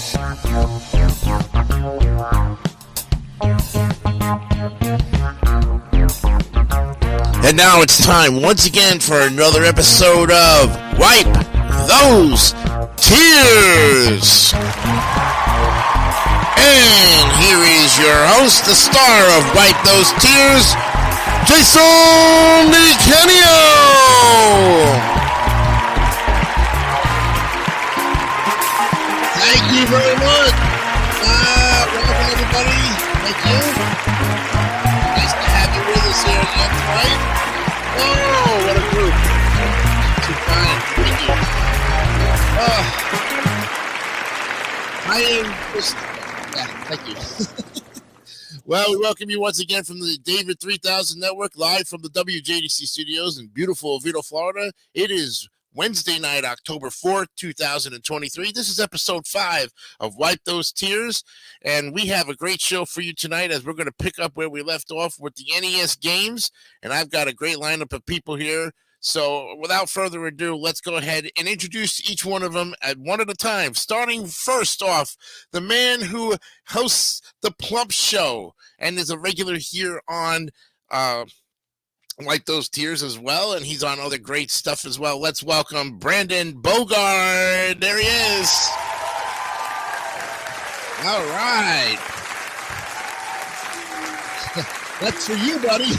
And now it's time once again for another episode of Wipe Those Tears. And here is your host, the star of Wipe Those Tears, Jason DiCanio. Thank you very much. Welcome everybody. Thank you. Nice to have you with us here again tonight. Oh, what a group. Too kind. Thank you. I am just... Yeah, thank you. Well, we welcome you once again from the David 3000 Network, live from the WJDC studios in beautiful Oviedo, Florida. It is Wednesday night, October 4th, 2023. This is episode 5 of Wipe Those Tears, and we have a great show for you tonight as we're going to pick up where we left off with the NES games, and I've got a great lineup of people here. So without further ado, let's go ahead and introduce each one of them at one at a time. Starting first off, the man who hosts the Plump Show and is a regular here on Wipe Those Tears as well, and he's on other great stuff as well. Let's welcome Brandon Bogard. There he is. All right. That's for you, buddy.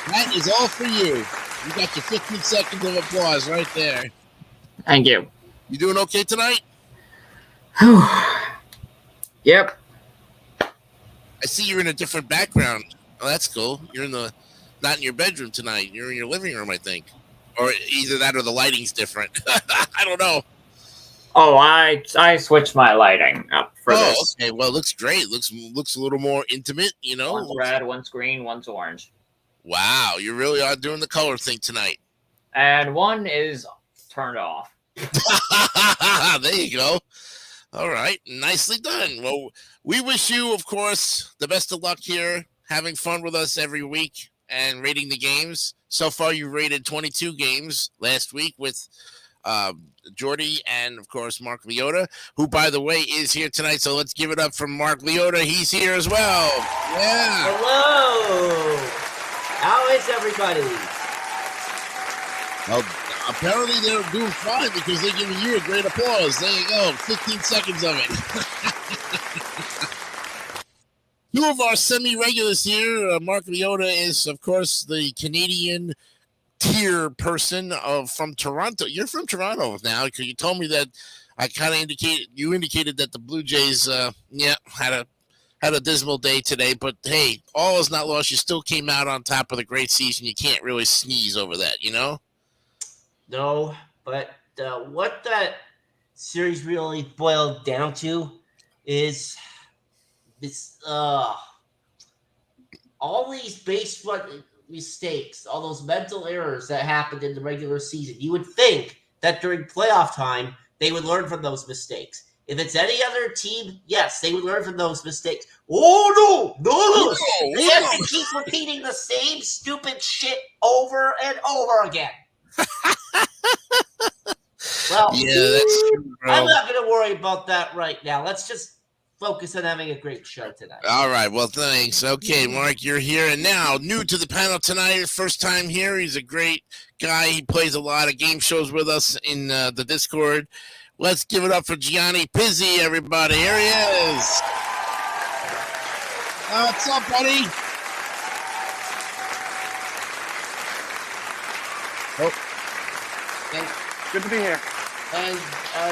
That is all for you. You got your 15 seconds of applause right there. Thank you. You doing okay tonight? Yep. I see you're in a different background. Oh, that's cool. You're not in your bedroom tonight. You're in your living room, I think. Or either that or the lighting's different. I don't know. Oh, I switched my lighting up for this. Okay. Well, it looks great. Looks a little more intimate, you know. One's red, one's green, one's orange. Wow, you really are doing the color thing tonight. And one is turned off. There you go. All right. Nicely done. Well, we wish you, of course, the best of luck here, having fun with us every week and rating the games. So far, you rated 22 games last week with Jordy and, of course, Mark Leota, who, by the way, is here tonight. So let's give it up for Mark Leota. He's here as well. Yeah. Hello. How is everybody? Well, apparently they're doing fine because they're giving you a great applause. There you go. 15 seconds of it. Two of our semi-regulars here. Mark Leota is, of course, the Canadian tier person from Toronto. You're from Toronto now because you told me that I kind of indicated that the Blue Jays, had a dismal day today, but hey, all is not lost. You still came out on top of the great season. You can't really sneeze over that, you know? No, but what that series really boiled down to is this all these base mistakes, all those mental errors that happened in the regular season. You would think that during playoff time, they would learn from those mistakes. If it's any other team, yes, they would learn from those mistakes. Oh, no. They have to keep repeating the same stupid shit over and over again. Well, yeah, that's true, bro. I'm not going to worry about that right now. Let's just focus on having a great show tonight. All right, well, thanks. Okay, Mark, you're here. And now, new to the panel tonight, first time here. He's a great guy. He plays a lot of game shows with us in the Discord. Let's give it up for Gianni Pizzi, everybody. Here he is. What's up, buddy? Good to be here. And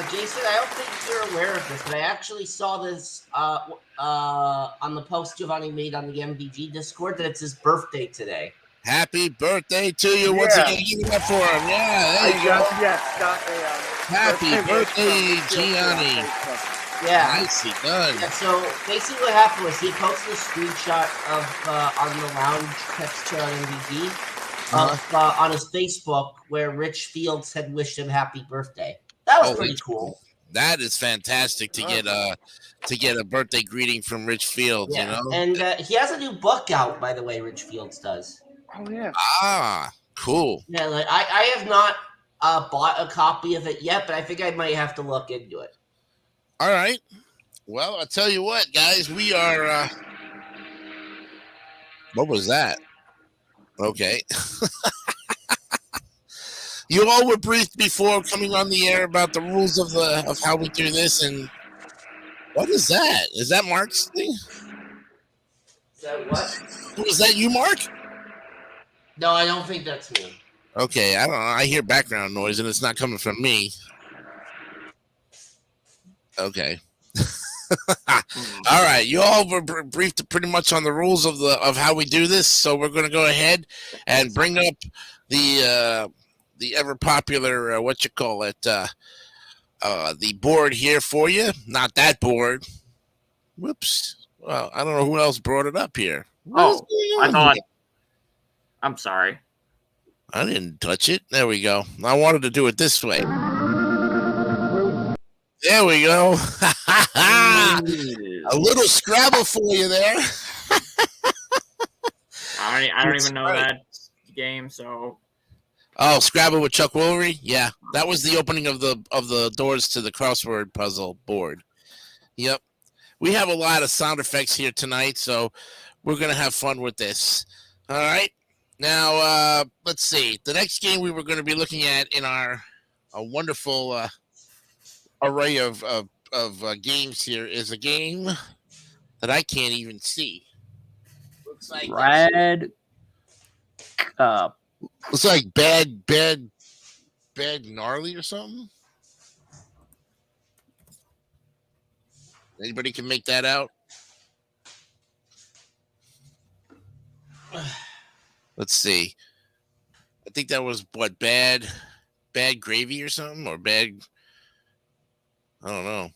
Jason, I don't think you're aware of this, but I actually saw this on the post Giovanni made on the MVG Discord that it's his birthday today. Happy birthday to you once again. Give it up for him. Yeah, there you go. Yes, got a happy birthday, Gianni. Yeah. Nicely done. Yeah, so basically what happened was he posted a screenshot of on the lounge text chat on MVG on his Facebook where Rich Fields had wished him happy birthday. That was pretty cool. That is fantastic to get a birthday greeting from Rich Fields, yeah. you know? And he has a new book out, by the way, Rich Fields does. Oh, yeah. Ah, cool. Yeah, like I have not bought a copy of it yet, but I think I might have to look into it. All right. Well, I'll tell you what, guys. We are. What was that? Okay. You all were briefed before coming on the air about the rules of how we do this, and what is that? Is that Mark's thing? Is that what? Was that you, Mark? No, I don't think that's me. Okay, I don't know. I hear background noise, and it's not coming from me. Okay. All right, you all were briefed pretty much on the rules of how we do this, so we're going to go ahead and bring up the ever popular the board here for you. Not that board. Whoops. Well, I don't know who else brought it up here. Oh, I thought. I'm sorry. I didn't touch it. There we go. I wanted to do it this way. There we go. A little Scrabble for you there. I don't even know that game, so. Oh, Scrabble with Chuck Woolery? Yeah, that was the opening of the doors to the crossword puzzle board. Yep. We have a lot of sound effects here tonight, so we're going to have fun with this. All right. Now, let's see. The next game we were going to be looking at in our wonderful array of games here is a game that I can't even see. Looks like Red. Looks like bad gnarly or something. Anybody can make that out? Let's see. I think that was what, bad gravy or something, or bad. I don't know.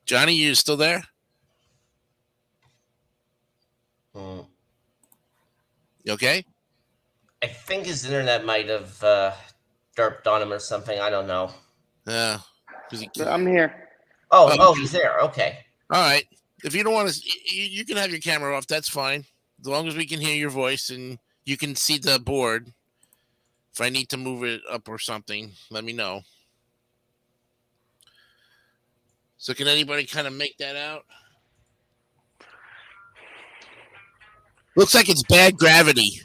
Johnny, you still there? You okay? I think his internet might have derped on him or something. I don't know. Yeah. I'm here. Oh, he's there. Okay. All right. If you don't want to, you can have your camera off. That's fine. As long as we can hear your voice and you can see the board. If I need to move it up or something, let me know. So can anybody kind of make that out? Looks like it's bad gravity.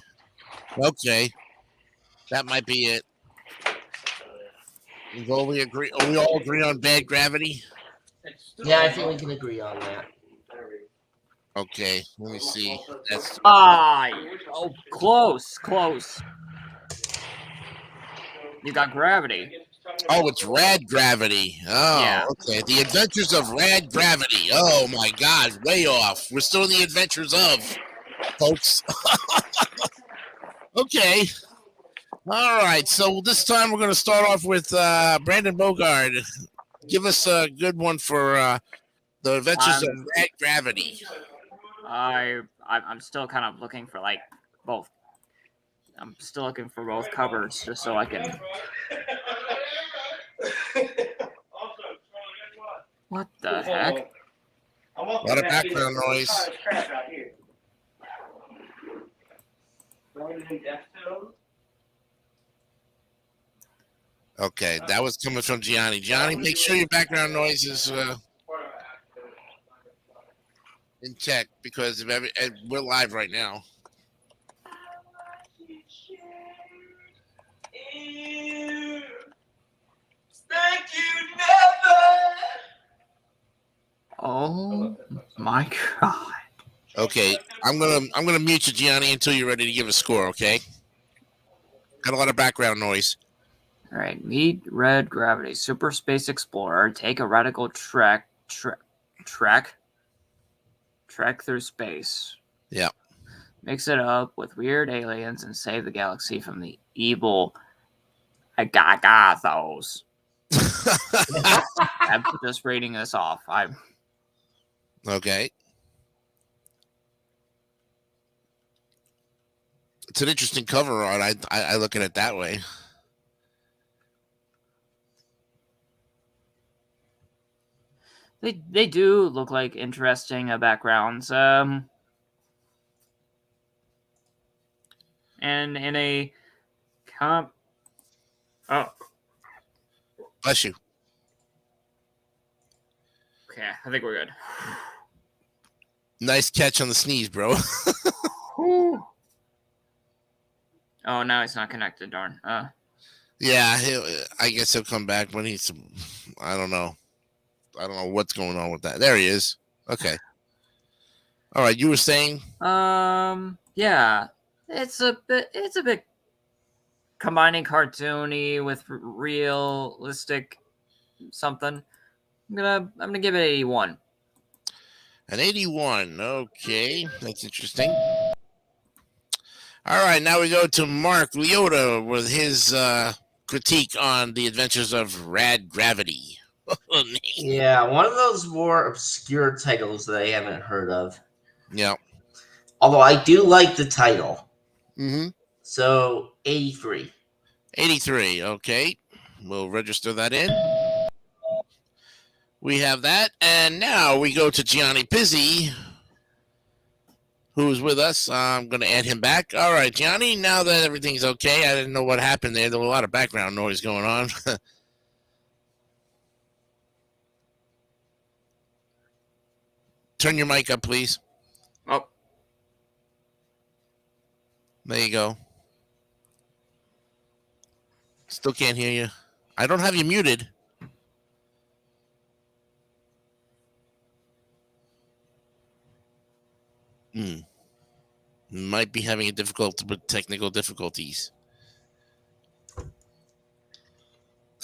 Okay. That might be it. We all agree on bad gravity? Yeah, I think we can agree on that. Okay, let me see. That's Close. You got gravity. Oh, it's Rad Gravity. Oh, Yeah. Okay. The Adventures of Rad Gravity. Oh my God, way off. We're still in the Adventures of, folks. Okay. All right. So this time we're going to start off with Brandon Bogard. Give us a good one for the Adventures of Rad Gravity. I'm still kind of looking for both. I'm still looking for both covers just so I can. What the heck? A lot of background noise. Okay, that was coming from Gianni. Gianni, make sure your background noise is in check because we're live right now. Oh my God. Okay, I'm gonna mute you, Gianni, until you're ready to give a score. Okay. Got a lot of background noise. All right, meet Red Gravity, Super Space Explorer. Take a radical trek through space. Yeah. Mix it up with weird aliens and save the galaxy from the evil Agathos. I'm just reading this off. Okay. It's an interesting cover art. I look at it that way. They do look like interesting backgrounds. And in a Oh, Bless you. okay. I think we're good. Nice catch on the sneeze, bro. Oh, now he's not connected. Darn. Yeah, I guess he'll come back, but I don't know. I don't know what's going on with that. There he is. Okay. All right, you were saying? Yeah. It's a bit combining cartoony with realistic something. I'm gonna give it 81. An 81. Okay, that's interesting. All right, now we go to Mark Leota with his critique on the adventures of Rad Gravity. Yeah, one of those more obscure titles that I haven't heard of. Yeah. Although I do like the title. Mm-hmm. So 83. 83. Okay, we'll register that in. We have that, and now we go to Gianni Pizzi, who's with us. I'm going to add him back. All right, Gianni, now that everything's okay, I didn't know what happened there. There was a lot of background noise going on. Turn your mic up, please. Oh. There you go. Still can't hear you. I don't have you muted. Might be having a difficulty with technical difficulties.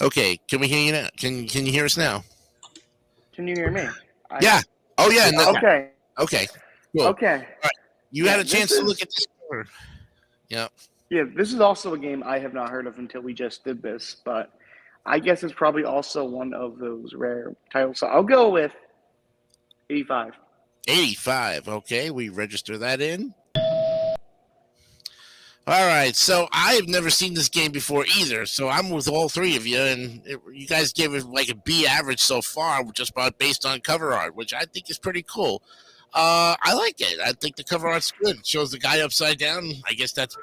Okay, can we hear you now? Can you hear us now? Can you hear me? Yeah. Oh yeah. No, Okay. Okay. Cool. Okay. All right. You had a chance to look at this. Yeah. Yeah, this is also a game I have not heard of until we just did this, but I guess it's probably also one of those rare titles. So I'll go with 85. 85. Okay, we register that in. All right, so I've never seen this game before either, so I'm with all three of you, and you guys gave it like a B average so far, just about based on cover art, which I think is pretty cool. I like it. I think the cover art's good. It shows the guy upside down. I guess that's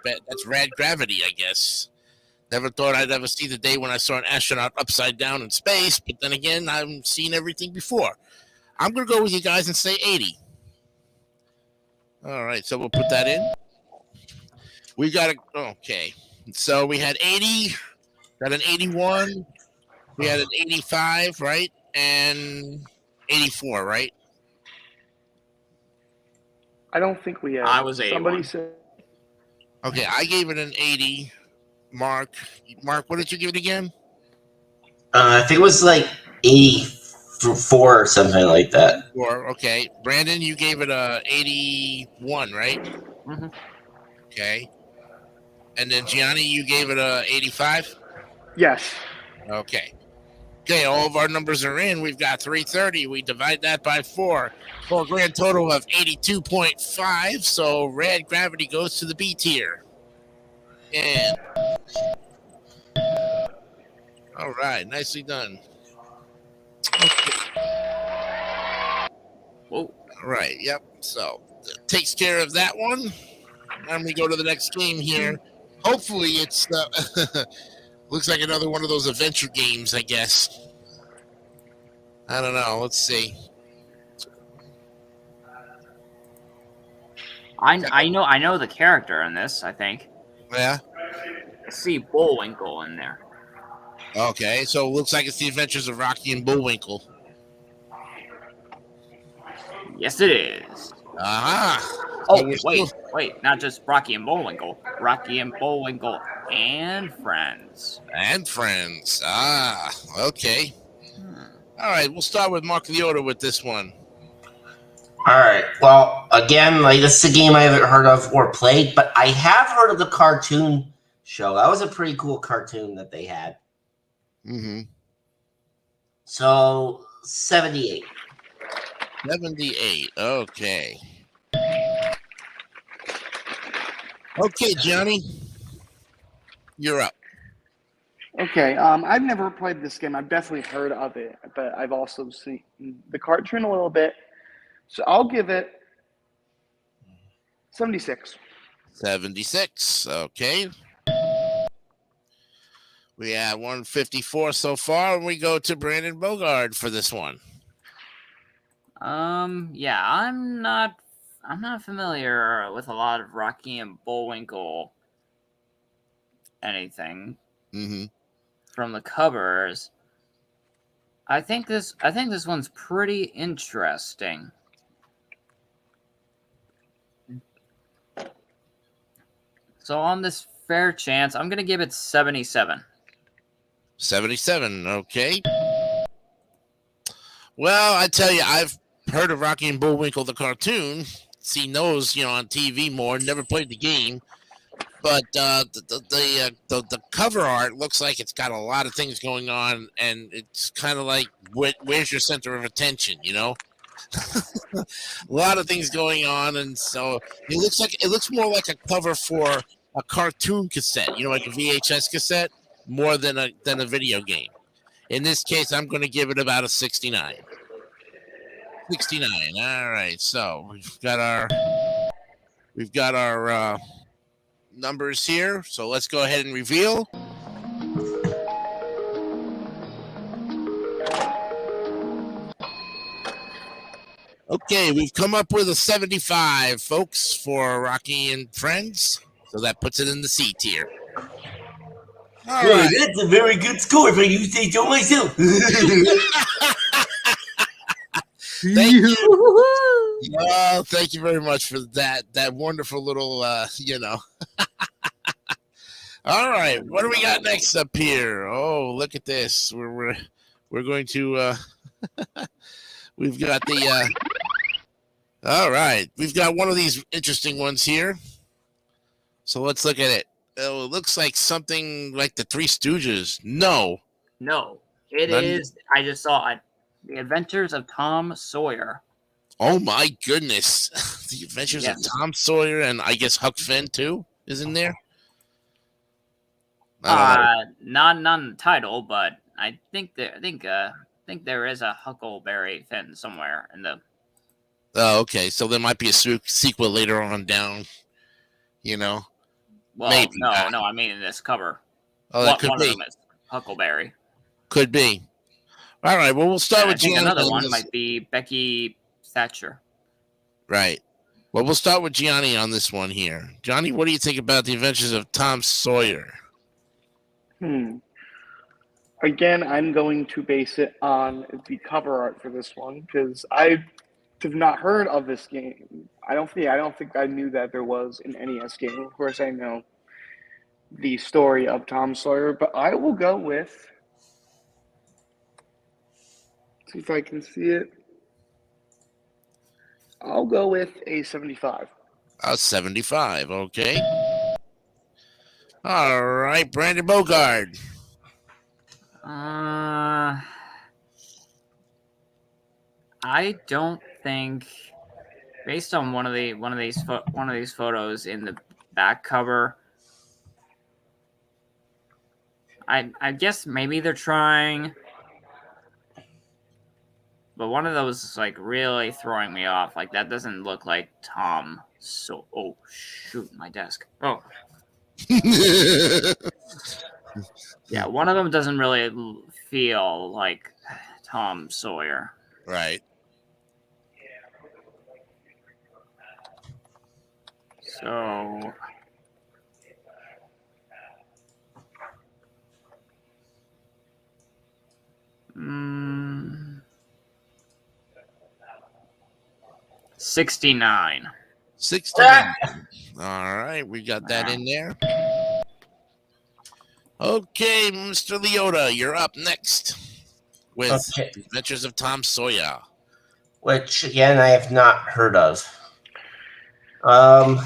Rad Gravity, I guess. Never thought I'd ever see the day when I saw an astronaut upside down in space, but then again, I've seen everything before. I'm going to go with you guys and say 80. All right, so we'll put that in. We got okay. So we had 80, got an 81, we had an 85, right? And 84, right? I don't think we have. I was 81. Somebody said. Okay, I gave it an 80. Mark, what did you give it again? I think it was like 84 or something like that. Okay. Brandon, you gave it a 81, right? Mm-hmm. Okay. And then Gianni, you gave it a 85? Yes. Okay. Okay, all of our numbers are in. We've got 330. We divide that by 4 for a grand total of 82.5. So Rad Gravity goes to the B tier. And all right, nicely done. Okay. Whoa. All right, yep. So takes care of that one. And we go to the next game here. Hopefully it's looks like another one of those adventure games, I guess. I don't know. Let's see. I know the character in this, I think. Yeah. I see Bullwinkle in there. Okay, so it looks like it's the adventures of Rocky and Bullwinkle. Yes, it is. Aha. Oh, wait, not just Rocky and Bullwinkle. Rocky and Bullwinkle and Friends. And Friends. Ah, okay. All right, we'll start with Mark Leota with this one. All right. Well, again, like this is a game I haven't heard of or played, but I have heard of the cartoon show. That was a pretty cool cartoon that they had. Mm-hmm. So 78. 78. Okay. Okay, Johnny. You're up. Okay. I've never played this game. I've definitely heard of it, but I've also seen the cartoon a little bit. So I'll give it 76. 76. Okay. We had 154 so far, and we go to Brandon Bogard for this one. Yeah, I'm not familiar with a lot of Rocky and Bullwinkle anything from the covers. I think this one's pretty interesting. So on this fair chance, I'm gonna give it 77. 77, okay. Well, I tell you, I've heard of Rocky and Bullwinkle the cartoon, seen those, on TV more. Never played the game, but the cover art looks like it's got a lot of things going on, and it's kind of like where's your center of attention, a lot of things going on, and so it looks more like a cover for a cartoon cassette, like a VHS cassette, more than a video game. In this case, I'm going to give it about a 69. 69. All right. So we've got our numbers here. So let's go ahead and reveal. Okay, we've come up with a 75, folks, for Rocky and Friends. So that puts it in the C tier. All right. That's a very good score if I do say so myself. Thank you. Oh, thank you very much for that wonderful little, All right, what do we got next up here? Oh, look at this. We're going to we've got the all right, we've got one of these interesting ones here. So let's look at it. Oh, it looks like something like the Three Stooges. No, it is. I just saw it. The Adventures of Tom Sawyer. Oh my goodness! The Adventures of Tom Sawyer, and I guess Huck Finn too is in there. Not in the title, but I think there is a Huckleberry Finn somewhere in the. Oh, okay. So there might be a sequel later on down. Well, maybe. No. I mean in this cover. Oh, that could one be. of them is Huckleberry. Could be. All right. Well, we'll start with Gianni. Another one might be Becky Thatcher. Right. Well, we'll start with Gianni on this one here. Johnny, what do you think about the Adventures of Tom Sawyer? Again, I'm going to base it on the cover art for this one because I have not heard of this game. I don't think I knew that there was an NES game. Of course, I know the story of Tom Sawyer, but I will go with. See if I can see it. I'll go with a 75. 75. Okay. All right, Brandon Bogard. I don't think, based on one of these photos in the back cover, I guess maybe they're trying, but one of those is like really throwing me off. Like that doesn't look like Tom. So, oh shoot, my desk. Oh. Yeah, one of them doesn't really feel like Tom Sawyer. Right. So, mm, 69. 69. All right, we got that in there. Okay, Mr. Leota, you're up next with Adventures of Tom Sawyer. Which, again, I have not heard of.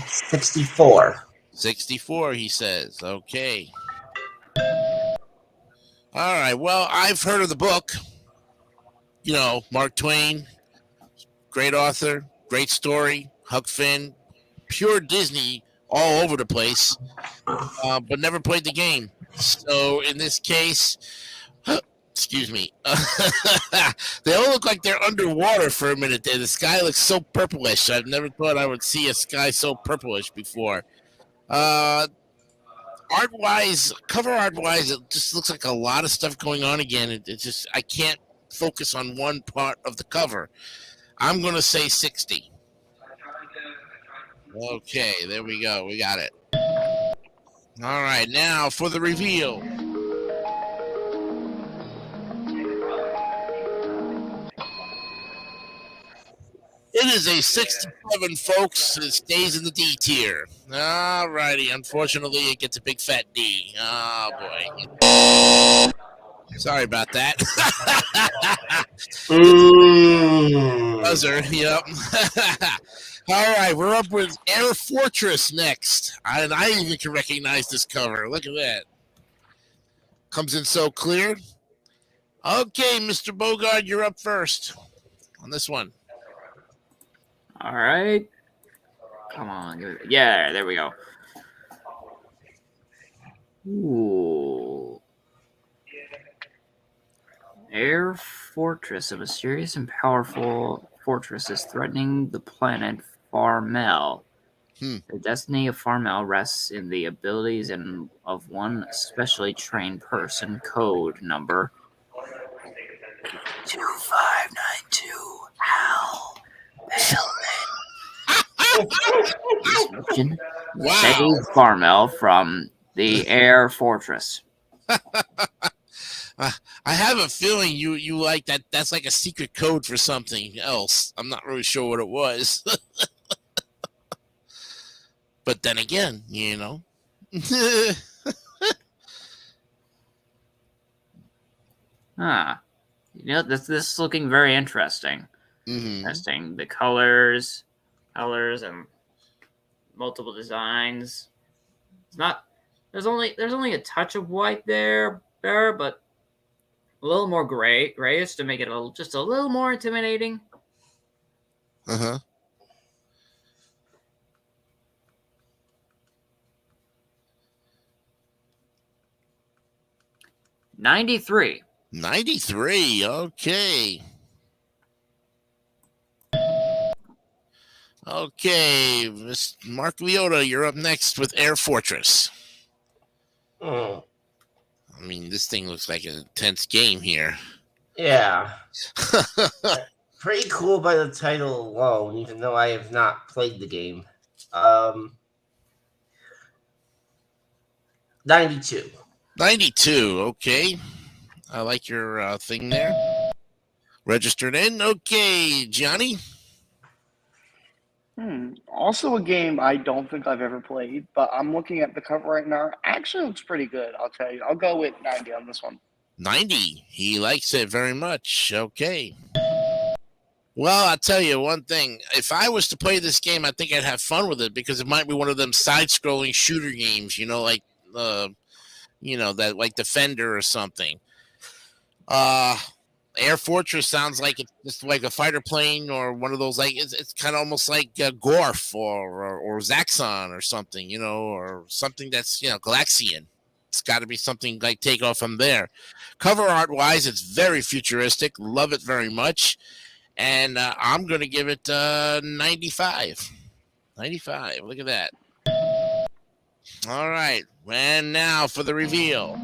64. 64, he says. Okay. All right, well, I've heard of the book. Mark Twain, great author, great story, Huck Finn, pure Disney all over the place, but never played the game. So in this case, excuse me, they all look like they're underwater for a minute there. The sky looks so purplish. I've never thought I would see a sky so purplish before. I cover art wise, it just looks like a lot of stuff going on again. It just I can't focus on one part of the cover. I'm gonna say 60. Okay, there we go. We got it. All right, now for the reveal. It is a 67, folks. It stays in the D tier. All righty. Unfortunately, it gets a big fat D. Oh, boy. Sorry about that. Buzzer, yep. All right, we're up with Air Fortress next. And I even can recognize this cover. Look at that. Comes in so clear. Okay, Mr. Bogard, you're up first on this one. All right. Come on. Yeah, there we go. Ooh. Air Fortress, a mysterious and powerful fortress, is threatening the planet Farmel. The destiny of Farmel rests in the abilities of one specially trained person. Code number 2592. Hal Mission. Wow. Save Farmel from the Air Fortress. I have a feeling you like that. That's like a secret code for something else. I'm not really sure what it was. But then again, you know. You know, this is looking very interesting. Interesting. The colors and multiple designs. It's not. There's only a touch of white there, but a little more grayish to make it just a little more intimidating. 93. 93. Okay. Okay, Miss Mark Leota, you're up next with Air Fortress. I mean, this thing looks like an intense game here. Yeah. Pretty cool by the title alone, even though I have not played the game. 92. 92. Okay. I like your thing there. Registered in. Okay, Johnny. Also a game I don't think I've ever played, but I'm looking at the cover right now. Actually looks pretty good, I'll tell you. I'll go with 90 on this one. 90. He likes it very much. Okay. Well, I'll tell you one thing. If I was to play this game, I think I'd have fun with it because it might be one of them side-scrolling shooter games, you know, like that like Defender or something. Air Fortress sounds like it's just like a fighter plane or one of those, like it's kind of almost like Gorf or Zaxxon or something, you know, or something that's, Galaxian. It's got to be something like Takeoff from there. Cover art wise, it's very futuristic. Love it very much. And I'm going to give it 95. 95. Look at that. All right. And now for the reveal.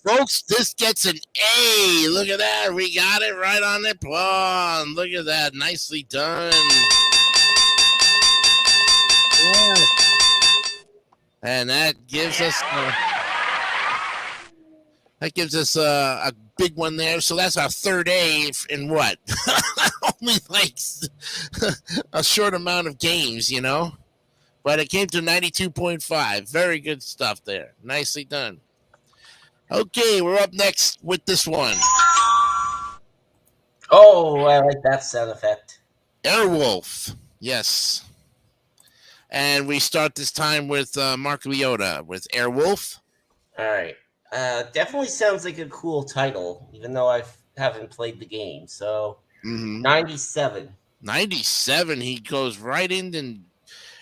Folks, this gets an A. Look at that. We got it right on the pawn. Look at that. Nicely done. Yeah. And that gives us a big one there. So that's our third A in what? Only like a short amount of games, you know? But it came to 92.5. Very good stuff there. Nicely done. Okay, we're up next with this one. Oh, I like that sound effect. Airwolf. Yes. And we start this time with Mark Leota with Airwolf. All right. Definitely sounds like a cool title, even though I haven't played the game. So, 97. 97. He goes right in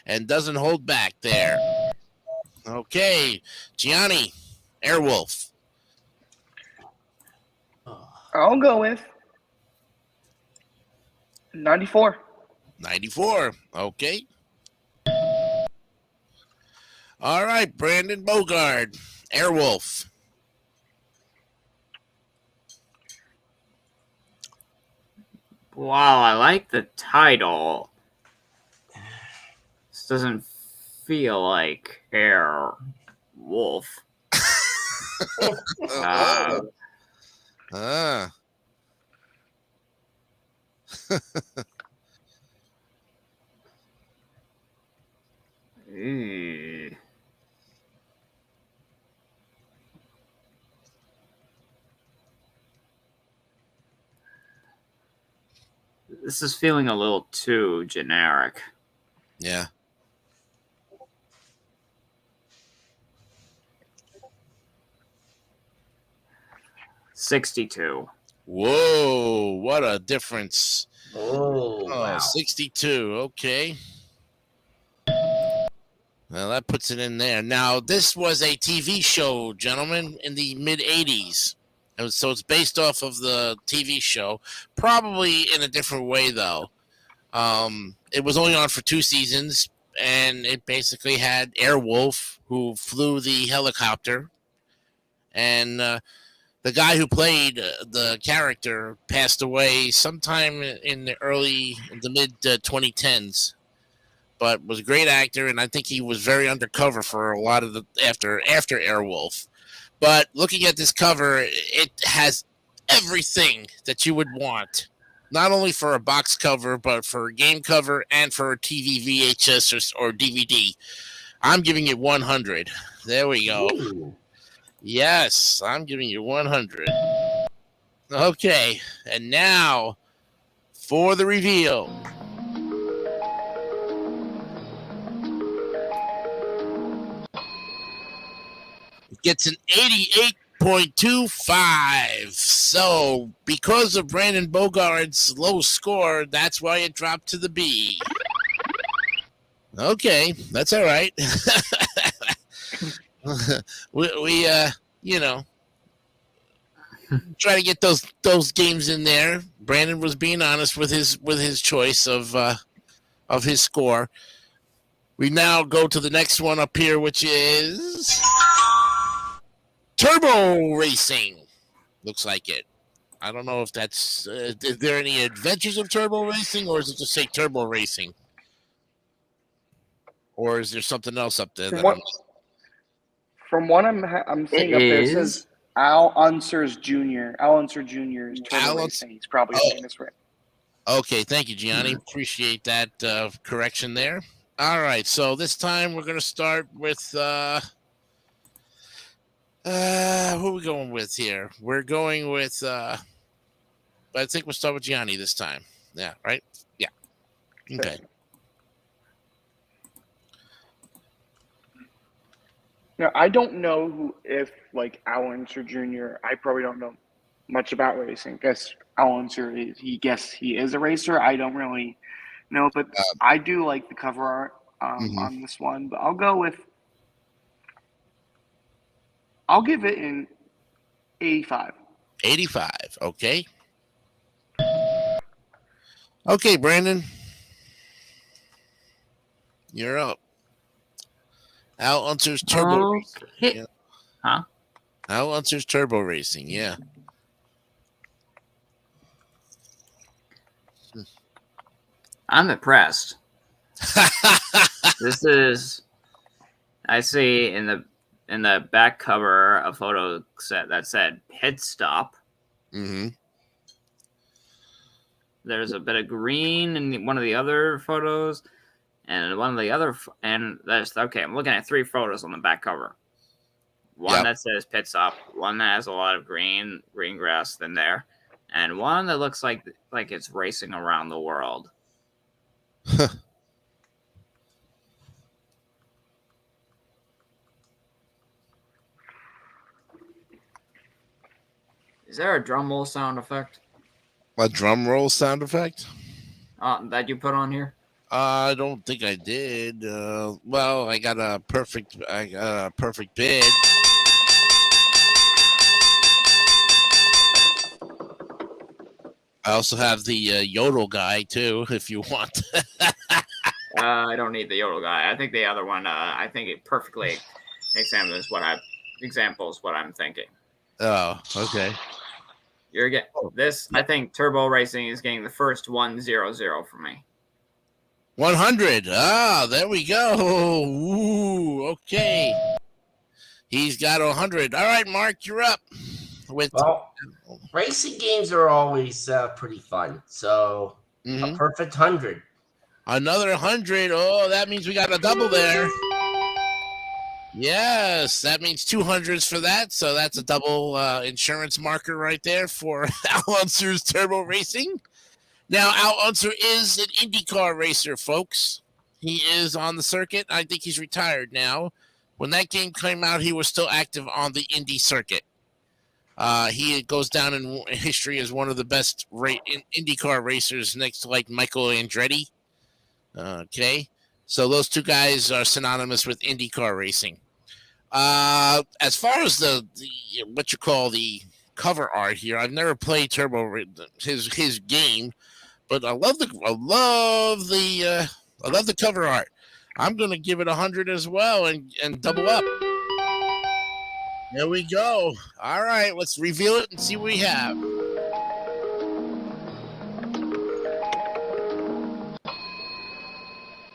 and doesn't hold back there. Okay, Gianni, Airwolf. I'll go with 94. 94. Okay. All right, Brandon Bogard, Airwolf. Wow, I like the title. This doesn't feel like Air Wolf. Ah. Ew. This is feeling a little too generic. Yeah. $62. Whoa, what a difference. Oh, wow. 62. Okay. Well, that puts it in there. Now, this was a TV show, gentlemen, in the mid-'80s. So it's based off of the TV show, probably in a different way, though. It was only on for 2 seasons, and it basically had Airwolf, who flew the helicopter, and the guy who played the character passed away sometime in the mid 2010s, but was a great actor, and I think he was very undercover for a lot of the after Airwolf. But looking at this cover, it has everything that you would want, not only for a box cover, but for a game cover and for a TV, VHS, or DVD. I'm giving it 100. There we go. Ooh. Yes, I'm giving you 100. Okay, and now for the reveal. It gets an 88.25. So, because of Brandon Bogard's low score, that's why it dropped to the B. Okay, that's all right. we try to get those games in there. Brandon was being honest with his choice of his score. We now go to the next one up here, which is Turbo Racing. Looks like it. I don't know if that's. Is there any adventures of Turbo Racing, or is it just say Turbo Racing, or is there something else up there? From what I'm seeing up there, it says Al Unser's Jr. Al Unser Jr. is Turbo Racing. He's probably saying this right. Okay, thank you, Gianni. Appreciate that correction there. All right, so this time we're going to start with who are we going with here? We're going with I think we'll start with Gianni this time. Yeah, right? Yeah. Okay. Now, I don't know if Al Unser Jr., I probably don't know much about racing. Guess Al Unser he is a racer. I don't really know, but I do like the cover art on this one. But I'll give it an 85. 85, okay. Okay, Brandon. You're up. Al Unser's Turbo Racing. Yeah. Huh? Al Unser's Turbo Racing, yeah. I'm impressed. This is, I see in the back cover a photo set that said pit stop. Mm-hmm. There's a bit of green in one of the other photos, and there's okay. I'm looking at 3 photos on the back cover. One that says pit stop, one that has a lot of green grass in there, and one that looks like it's racing around the world. Is there a drum roll sound effect? A drum roll sound effect? That you put on here? I don't think I did. Well, I got a perfect bid. I also have the Yodel guy too, if you want. I don't need the Yodel guy. I think the other one. I think it perfectly examines what I'm thinking. Oh, okay. You're getting this. I think Turbo Racing is getting the first 100 for me. 100. Ah, there we go. Ooh, okay. He's got 100. All right, Mark, you're up. Well, racing games are always pretty fun. So a perfect 100. Another 100. Oh, that means we got a double there. Yes, that means 200s for that. So that's a double insurance marker right there for Al Unser's Turbo Racing. Now, Al Unser is an IndyCar racer, folks. He is on the circuit. I think he's retired now. When that game came out, he was still active on the Indy circuit. He goes down in history as one of the best IndyCar racers next to like Michael Andretti. Okay. So those two guys are synonymous with IndyCar racing. As far as the what you call the cover art here, I've never played his game, but I love the cover art. I'm gonna give it 100 as well and double up. There we go. All right, let's reveal it and see what we have.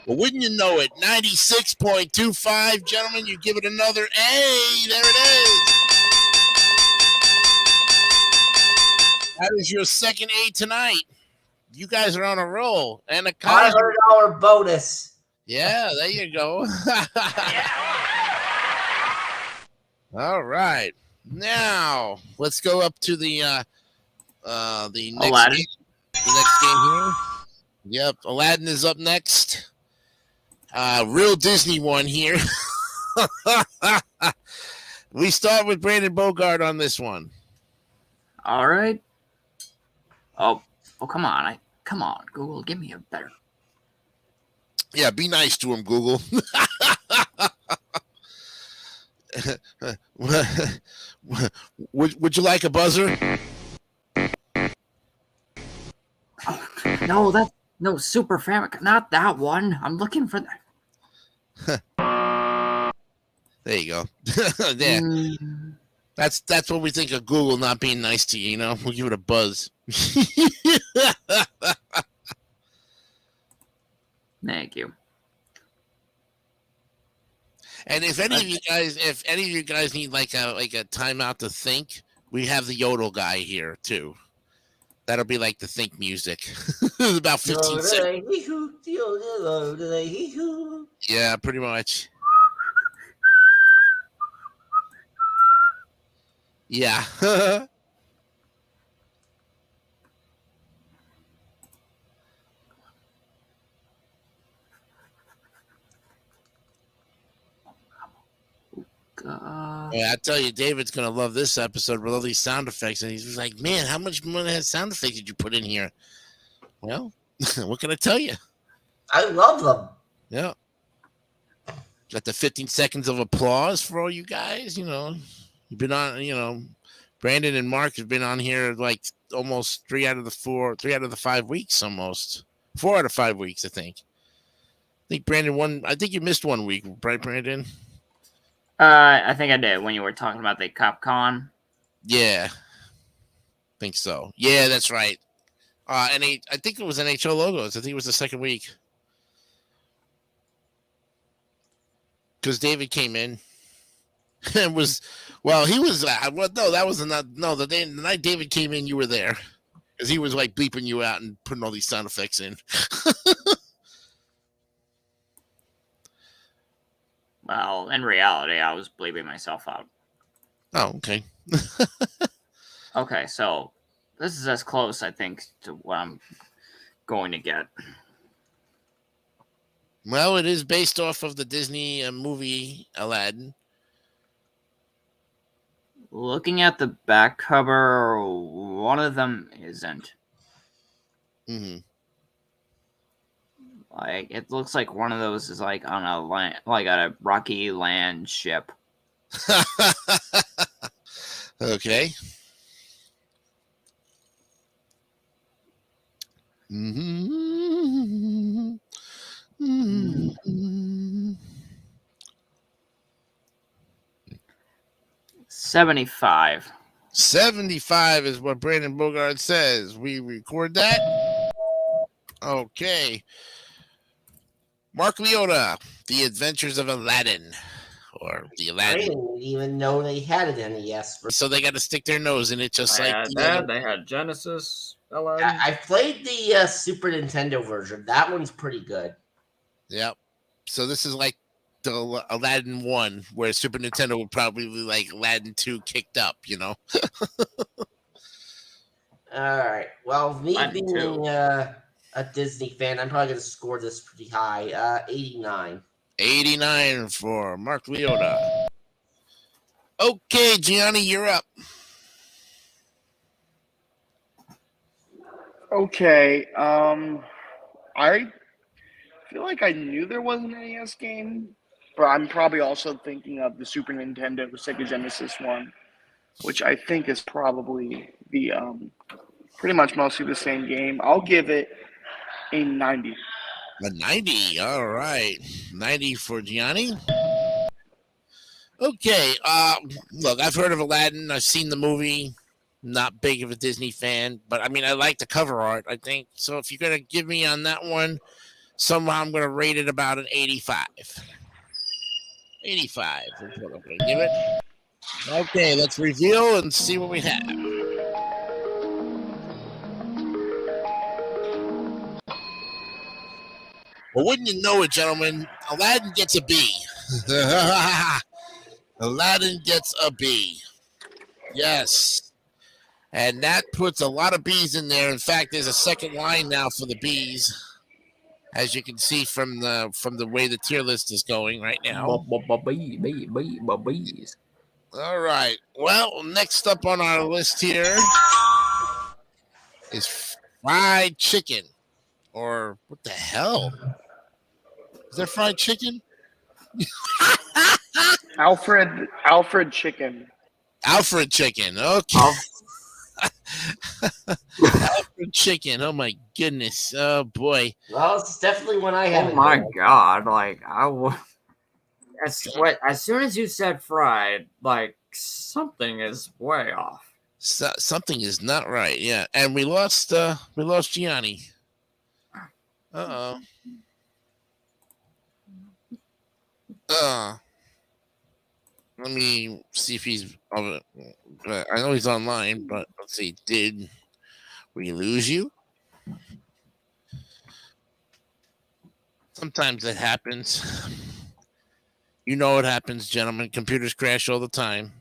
Well, wouldn't you know it? 96.25, gentlemen. You give it another A. There it is. That is your second A tonight. You guys are on a roll. And a $500 bonus. Yeah, there you go. All right. Now, let's go up to the next game. The next game here. Yep, Aladdin is up next. Real Disney one here. We start with Brandon Bogart on this one. All right. Oh, come on. Come on, Google. Give me a better. Yeah, be nice to him, Google. Would you like a buzzer? Oh, no, Super Famicom. Not that one. I'm looking for that. There you go. Yeah. That's what we think of Google not being nice to you, We'll give it a buzz. Thank you. And if any of you guys need like a timeout to think, we have the Yodel guy here too. That'll be like the think music. About 15 seconds. Yeah, pretty much. Yeah. Yeah, I tell you, David's gonna love this episode with all these sound effects, and he's like, "Man, how much money and sound effects did you put in here?" Well, what can I tell you? I love them. Yeah, got the 15 seconds of applause for all you guys. You've been on. Brandon and Mark have been on here like almost 3 out of the 5 weeks, almost 4 out of 5 weeks, I think. I think Brandon I think you missed 1 week, right, Brandon? I think I did when you were talking about the Capcom. Yeah, think so. Yeah, that's right. I think it was NHL logos. I think it was the second week because David came in and the night David came in, you were there because he was like bleeping you out and putting all these sound effects in. Well, in reality, I was bleeping myself out. Oh, okay. Okay, so this is as close, I think, to what I'm going to get. Well, it is based off of the Disney movie Aladdin. Looking at the back cover, one of them isn't. Mm-hmm. Like, it looks like one of those is like on a rocky land ship. Okay. Mhm. Mhm. 75. 75 is what Brandon Bogart says. We record that. Okay. Mark Leota, The Adventures of Aladdin, or the I Aladdin. didn't even know they had an NES. So they got to stick their nose in it, just like the other. They had Genesis. Aladdin. I played the Super Nintendo version. That one's pretty good. Yep. So this is like the Aladdin 1, where Super Nintendo would probably be like Aladdin 2 kicked up, you know? All right. Well, me Aladdin being a Disney fan, I'm probably going to score this pretty high. 89. 89 for Mark Leota. Okay, Gianni, you're up. Okay. I feel like I knew there was an NES game, but I'm probably also thinking of the Super Nintendo Sega Genesis one, which I think is probably the pretty much mostly the same game. I'll give it a 90. A 90. All right. 90 for Gianni. Okay. Look, I've heard of Aladdin. I've seen the movie. Not big of a Disney fan, but I mean, I like the cover art, I think. So if you're going to give me on that one, somehow I'm going to rate it about an 85. 85 is what I'm going to give it. Okay, let's reveal and see what we have. Well, wouldn't you know it, gentlemen? Aladdin gets a B. Aladdin gets a B. Yes. And that puts a lot of B's in there. In fact, there's a second line now for the B's, as you can see from the way the tier list is going right now. Bees. All right. Well, next up on our list here is fried chicken. Or what the hell? Is there fried chicken? Alfred Chicken. Alfred chicken. Okay. Alfred chicken. Oh my goodness. Oh boy. Well, it's definitely one I haven't. Oh my god! Like as soon as you said fried, like something is way off. Something is not right. Yeah, and we lost Gianni. Uh-oh. Let me see if he's. I know he's online, but let's see. Did we lose you? Sometimes that happens. You know what happens, gentlemen. Computers crash all the time.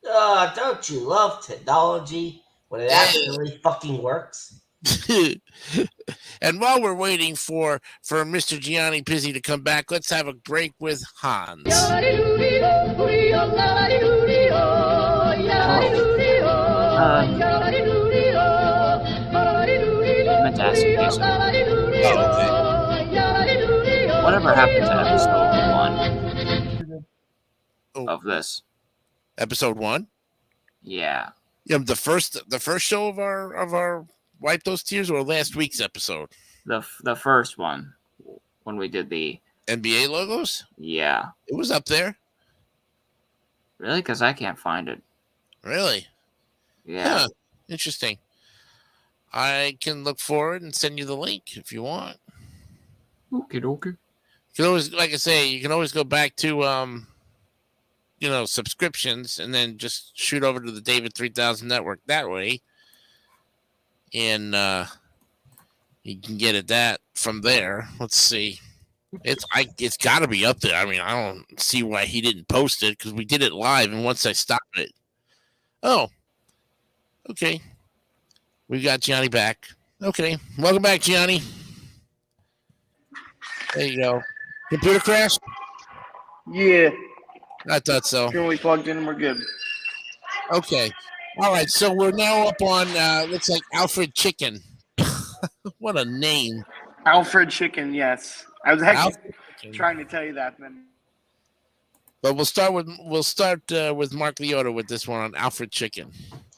Don't you love technology when it actually fucking works? And while we're waiting for Mr. Gianni Pizzi to come back, let's have a break with Hans. Meant to ask you this. Whatever happened to episode 1 of this? Episode 1? Yeah. Yeah, the first show of our Wipe Those Tears, or last week's episode? The first one, when we did the NBA logos? Yeah. It was up there. Really? Because I can't find it. Really? Yeah. Huh. Interesting. I can look for it and send you the link if you want. Okay. You can always, like I say, you can always go back to subscriptions and then just shoot over to the David 3000 network that way. And you can get it that from there. Let's see. It's got to be up there. I mean, I don't see why he didn't post it, because we did it live, and once I stopped it. Oh. Okay. We got Gianni back. Okay. Welcome back, Gianni. There you go. Computer crash? Yeah. I thought so. When we plugged in, we're good. Okay. All right. So we're now up on, looks like Alfred Chicken. What a name. Alfred Chicken, yes. I was actually trying to tell you that, man. But we'll start with Mark Leota with this one on Alfred Chicken.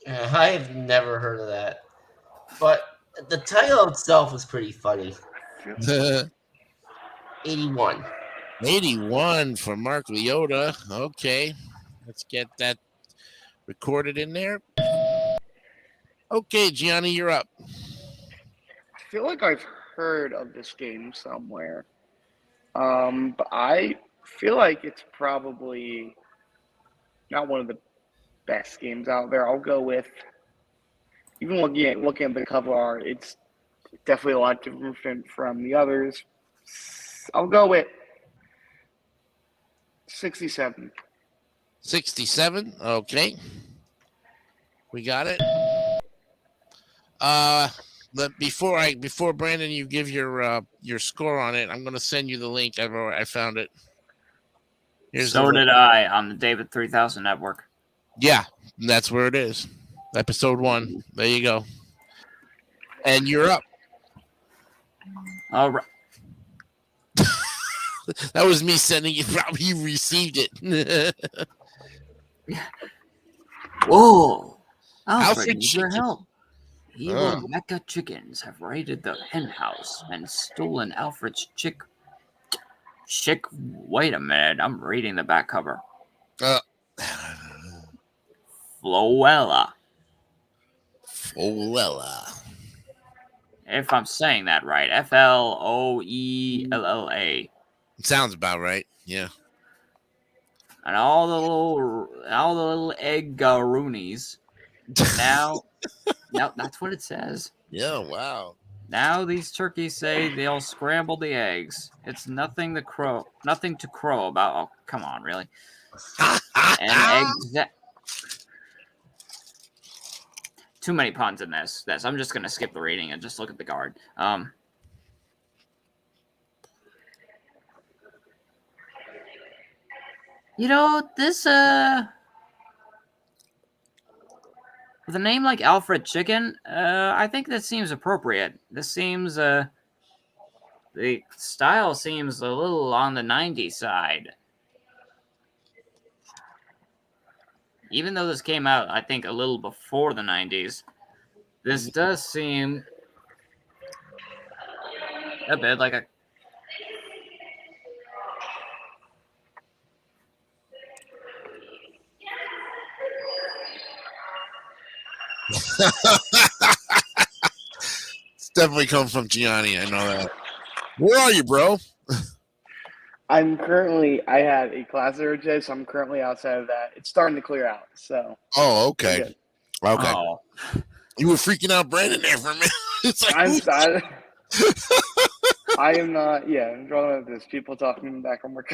I have never heard of that. But The title itself was pretty funny. 81. 81 for Mark Leota. Okay. Let's get that recorded in there. Okay, Gianni, you're up. I feel like I've heard of this game somewhere. But I feel like it's probably not one of the best games out there. I'll go with, even looking at the cover art, it's definitely a lot different from the others. I'll go with 67. 67. Okay. We got it. But before Brandon, you give your score on it, I'm gonna send you the link. I found it. So did I on the David 3000 network. Yeah, that's where it is. Episode 1. There you go. And you're up. All right. That was me sending you. Probably you received it. Whoa. Alfred Alfred needs your Chicken. help. Evil Mecca chickens have raided the hen house and stolen Alfred's chick. Wait a minute. I'm reading the back cover. Floella. If I'm saying that right. Floella. Sounds about right. Yeah. And all the little egg-roonies. Now, that's what it says. Yeah. Wow. Now these turkeys say they'll scramble the eggs. It's nothing to crow about. Oh, come on, really? And too many puns in this. I'm just gonna skip the reading and just look at the guard. This with a name like Alfred Chicken, I think that seems appropriate. This seems the style seems a little on the 90s side. Even though this came out, I think, a little before the 90s, this does seem a bit like a... It's definitely coming from Gianni. I know that. Where are you, bro? I had a class there today, so I'm currently outside of that. It's starting to clear out, so. Oh, okay. Good. Okay. Oh. You were freaking out Brandon there for a minute. It's like, I am not, I'm drawing at this. People talking in the background work.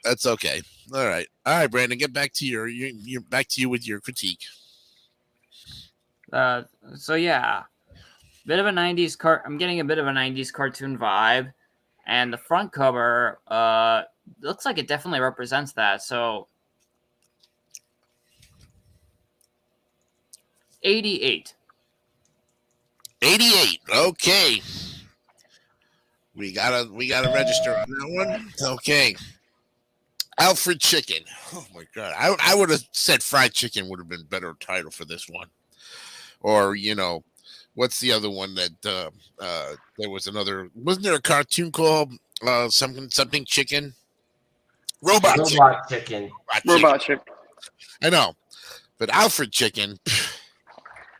that's okay. All right, Brandon, get back to you're back to you with your critique. So yeah, bit of a 90s I'm getting a bit of a 90s cartoon vibe, and the front cover looks like it definitely represents that. So 88. 88. Okay. We gotta register on that one. Okay. Alfred Chicken. Oh my god. I would have said Fried Chicken would have been a better title for this one. Or, what's the other one that there was another, wasn't there a cartoon called something chicken? Robot Chicken. I know. But Alfred Chicken,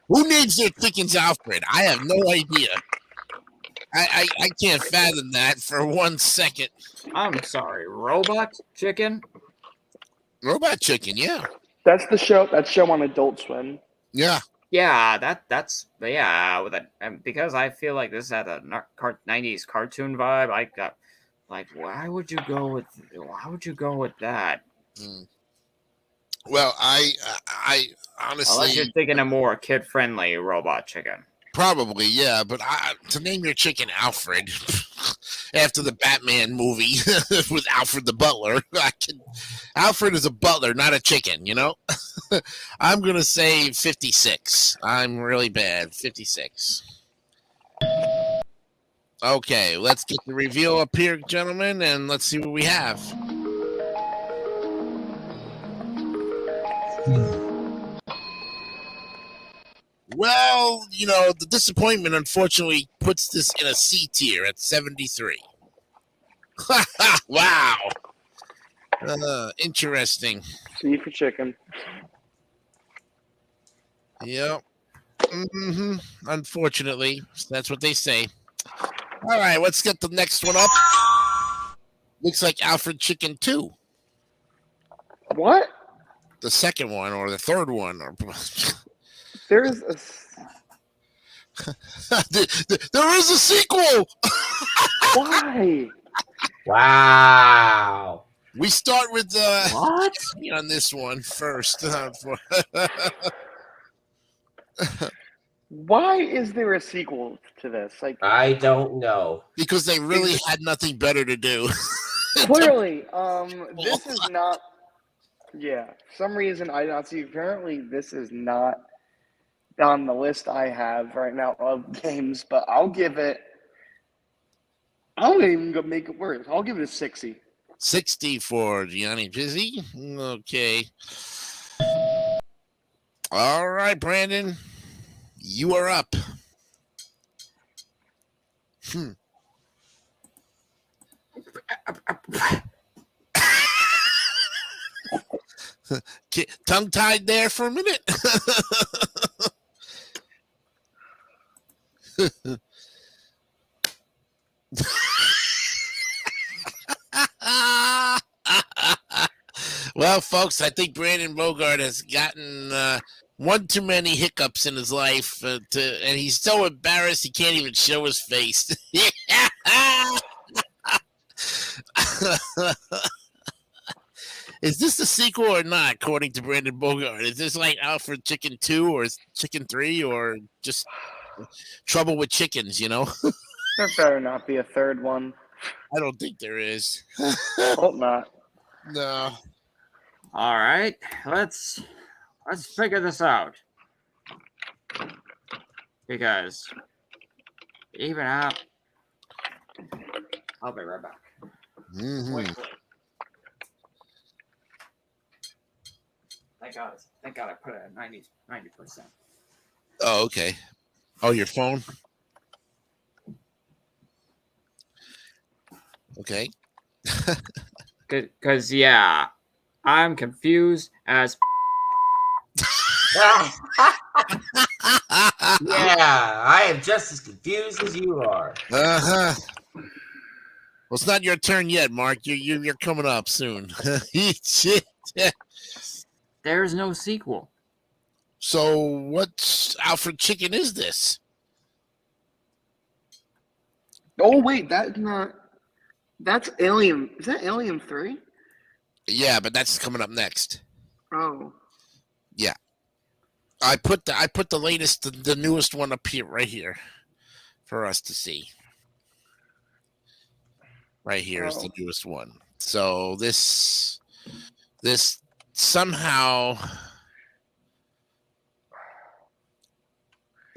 who names their chickens Alfred? I have no idea. I can't fathom that for 1 second. I'm sorry, Robot Chicken? Robot Chicken, yeah. That's the show. That's show on Adult Swim. Yeah. Yeah, that's with it, and because I feel like this had a 90s cartoon vibe. I got like, why would you go with that? Well, I honestly, Unless you're thinking a more kid-friendly Robot Chicken. Probably, yeah. But to name your chicken Alfred after the Batman movie with Alfred the Butler, Alfred is a butler, not a chicken, I'm going to say 56. I'm really bad. 56. Okay, let's get the reveal up here, gentlemen, and let's see what we have. Well, the disappointment unfortunately puts this in a C tier at 73. Wow. Interesting. C for chicken. Yep. Unfortunately, that's what they say. All right, let's get the next one up. Looks like Alfred Chicken 2. What? The second one or the third one. There's a. There is a sequel. Why? Wow. We start with What? on this one first. Why is there a sequel to this? Like, I don't know. Because they really had nothing better to do. clearly, this is not. Yeah, for some reason I did not see. Apparently, this is not on the list I have right now of games. But I'll give it. I don't even go make it worse. I'll give it a 60. 60 for Gianni Jizzy. Okay. All right, Brandon. You are up. Tongue-tied there for a minute. Well, folks, I think Brandon Bogart has gotten one too many hiccups in his life, and he's so embarrassed he can't even show his face. Is this a sequel or not, according to Brandon Bogart? Is this like Alfred Chicken 2 or Chicken 3 or just Trouble with Chickens, There better not be a third one. I don't think there is. Hope not. No. All right, let's figure this out. Because even out, I'll be right back. Mm-hmm. Thank God I put it at 90%. Oh, okay. Oh, your phone? Okay. Because, yeah, I'm confused as... Yeah, I am just as confused as you are. Uh-huh. Well, it's not your turn yet, Mark. You're coming up soon. Shit. There's no sequel. So what Alfred Chicken is this? Oh wait, that's not. That's Alien. Is that Alien 3? Yeah, but that's coming up next. Oh. Yeah. I put the latest, the newest one up here, right here, for us to see. Right here is the newest one. So this somehow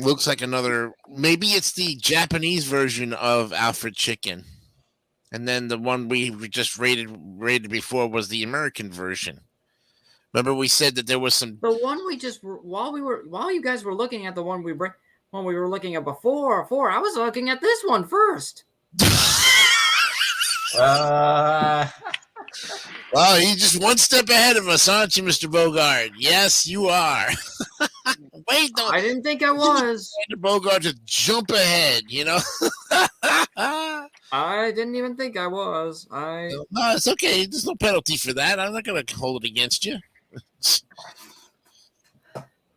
looks like another. Maybe it's the Japanese version of Alfred Chicken, and then the one we just rated before was the American version. Remember, we said that there was some. The one we just while you guys were looking at the one we were looking at before, I was looking at this one first. Well, you're just one step ahead of us, aren't you, Mr. Bogart? Yes, you are. Wait, no, I didn't think I was. Mr. Bogart to jump ahead, I didn't even think I was. No, it's okay. There's no penalty for that. I'm not going to hold it against you.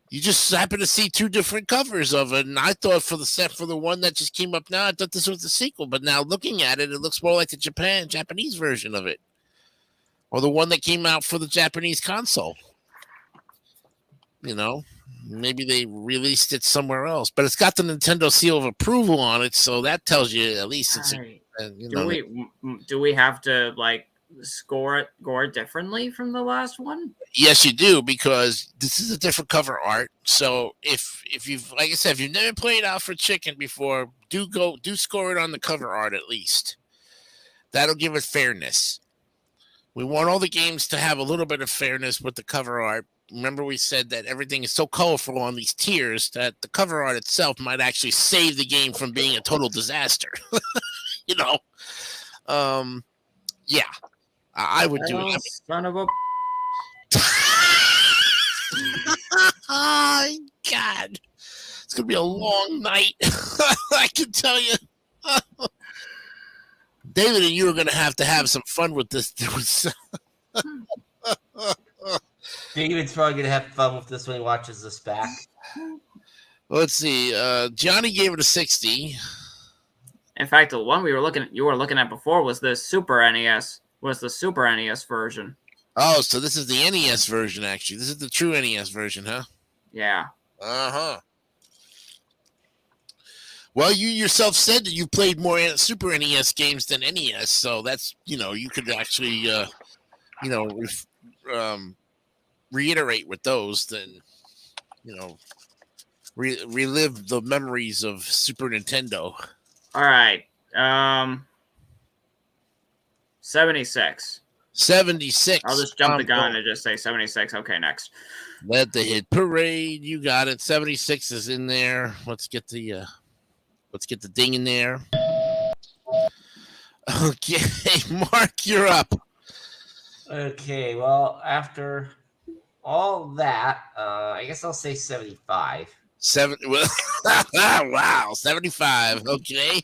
You just happen to see two different covers of it, and I thought for the one that just came up now, I thought this was the sequel. But now looking at it, it looks more like the Japanese version of it, or the one that came out for the Japanese console. Maybe they released it somewhere else, but it's got the Nintendo seal of approval on it, so that tells you at least it's. Do we have to score it differently from the last one? Yes, you do, because this is a different cover art. So if you've, like I said, if you've never played Alfred Chicken before, do score it on the cover art at least. That'll give it fairness. We want all the games to have a little bit of fairness with the cover art, remember we said that everything is so colorful on these tiers that the cover art itself might actually save the game from being a total disaster. you know, yeah, I would do it. Son of a. Oh, God. It's going to be a long night. I can tell you. David and you are going to have some fun with this. David's probably going to have fun with this when he watches this back. Let's see. Johnny gave it a 60. In fact, the one you were looking at before was the Super NES. Was the Super NES version. Oh, so this is the NES version, actually. This is the true NES version, huh? Yeah. Uh-huh. Well, you yourself said that you played more Super NES games than NES, so that's, you could actually, reiterate with those than, relive the memories of Super Nintendo. All right. 76. 76. I'll just jump the gun and just say 76. Okay, next. Let the hit parade. You got it. 76 is in there. Let's get the ding in there. Okay, Mark, you're up. Okay, well, after all that, I guess I'll say 75. Wow, 75. Okay.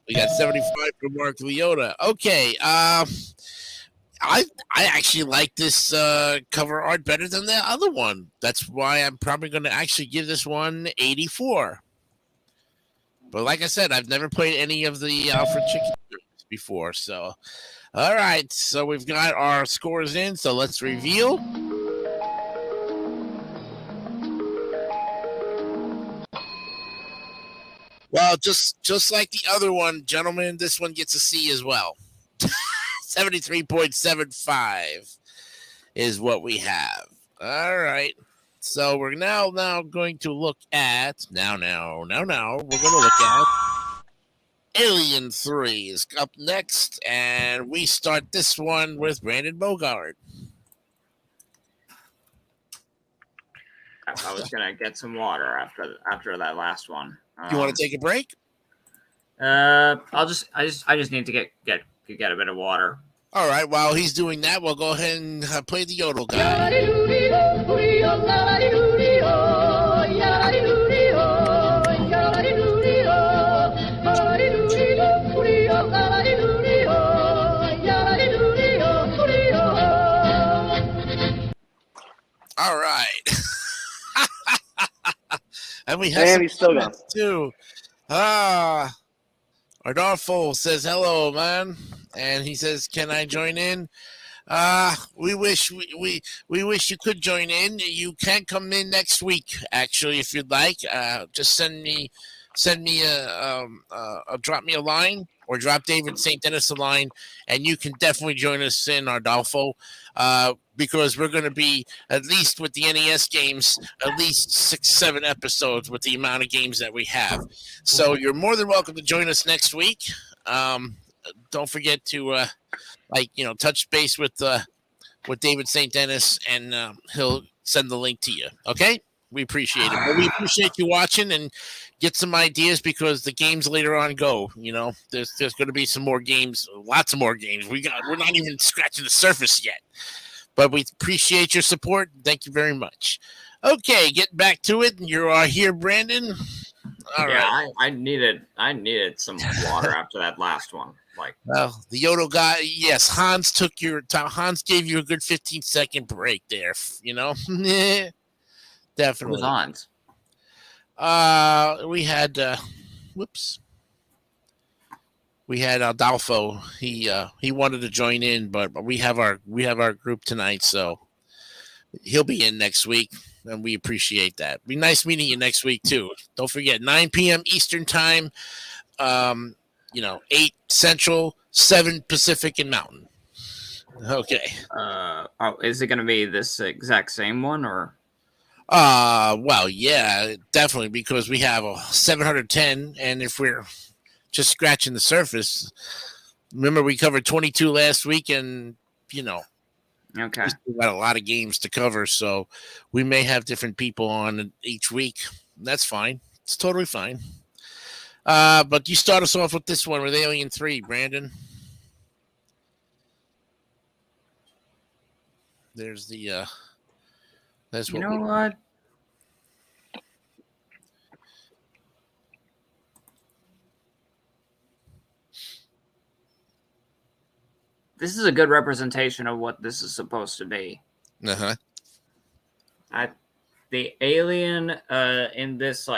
We got 75 for Mark Leota. Okay, I actually like this cover art better than the other one. That's why I'm probably going to actually give this one 84. But like I said, I've never played any of the Alfred Chicken before. So, all right. So we've got our scores in. So let's reveal. Well, just like the other one, gentlemen, this one gets a C as well. 73.75 is what we have. All right. So we're now going to look at we're going to look at Alien 3 is up next, and we start this one with Brandon Bogart. I was gonna get some water after that last one. You want to take a break? I just need to get a bit of water. All right. While he's doing that, we'll go ahead and play the yodel guy. All right. And we have he's still gone too. Ardolfo says hello, man, and he says, "Can I join in?" We wish we wish you could join in. You can come in next week, actually, if you'd like. Just send me a drop me a line or drop David St. Dennis a line, and you can definitely join us in Ardolfo. Because we're going to be, at least with the NES games, at least 6-7 episodes with the amount of games that we have. So you're more than welcome to join us next week. Don't forget to, touch base with David St. Dennis, and he'll send the link to you. Okay? We appreciate it. But we appreciate you watching and get some ideas, because the games later on go. There's going to be some more games, lots of more games. We're not even scratching the surface yet. But we appreciate your support. Thank you very much. Okay, getting back to it. You are here, Brandon. All right. I needed some water after that last one. Well, the Yodel guy, yes, Hans took your time. Hans gave you a good 15-second break there. Definitely. Who's Hans? We had we had Adolfo. He wanted to join in, but we have our group tonight, so he'll be in next week, and we appreciate that. Be nice meeting you next week too. Don't forget, 9 p.m. Eastern time, 8 Central, 7 Pacific, and Mountain. Okay. Is it going to be this exact same one, or? Well, yeah, definitely, because we have a 710, and if we're just scratching the surface, remember we covered 22 last week, and Okay. We still got a lot of games to cover, so we may have different people on each week. That's fine. It's totally fine. But you start us off with this one with Alien 3, Brandon. There's the that's You what know what? This is a good representation of what this is supposed to be. uh-huh. The alien in this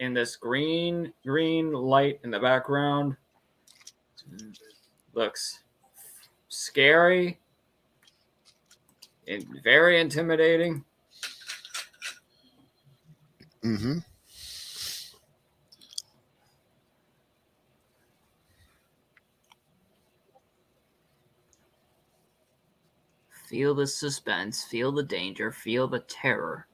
in this green light in the background looks scary and very intimidating. Mm-hmm. Feel the suspense, feel the danger, feel the terror.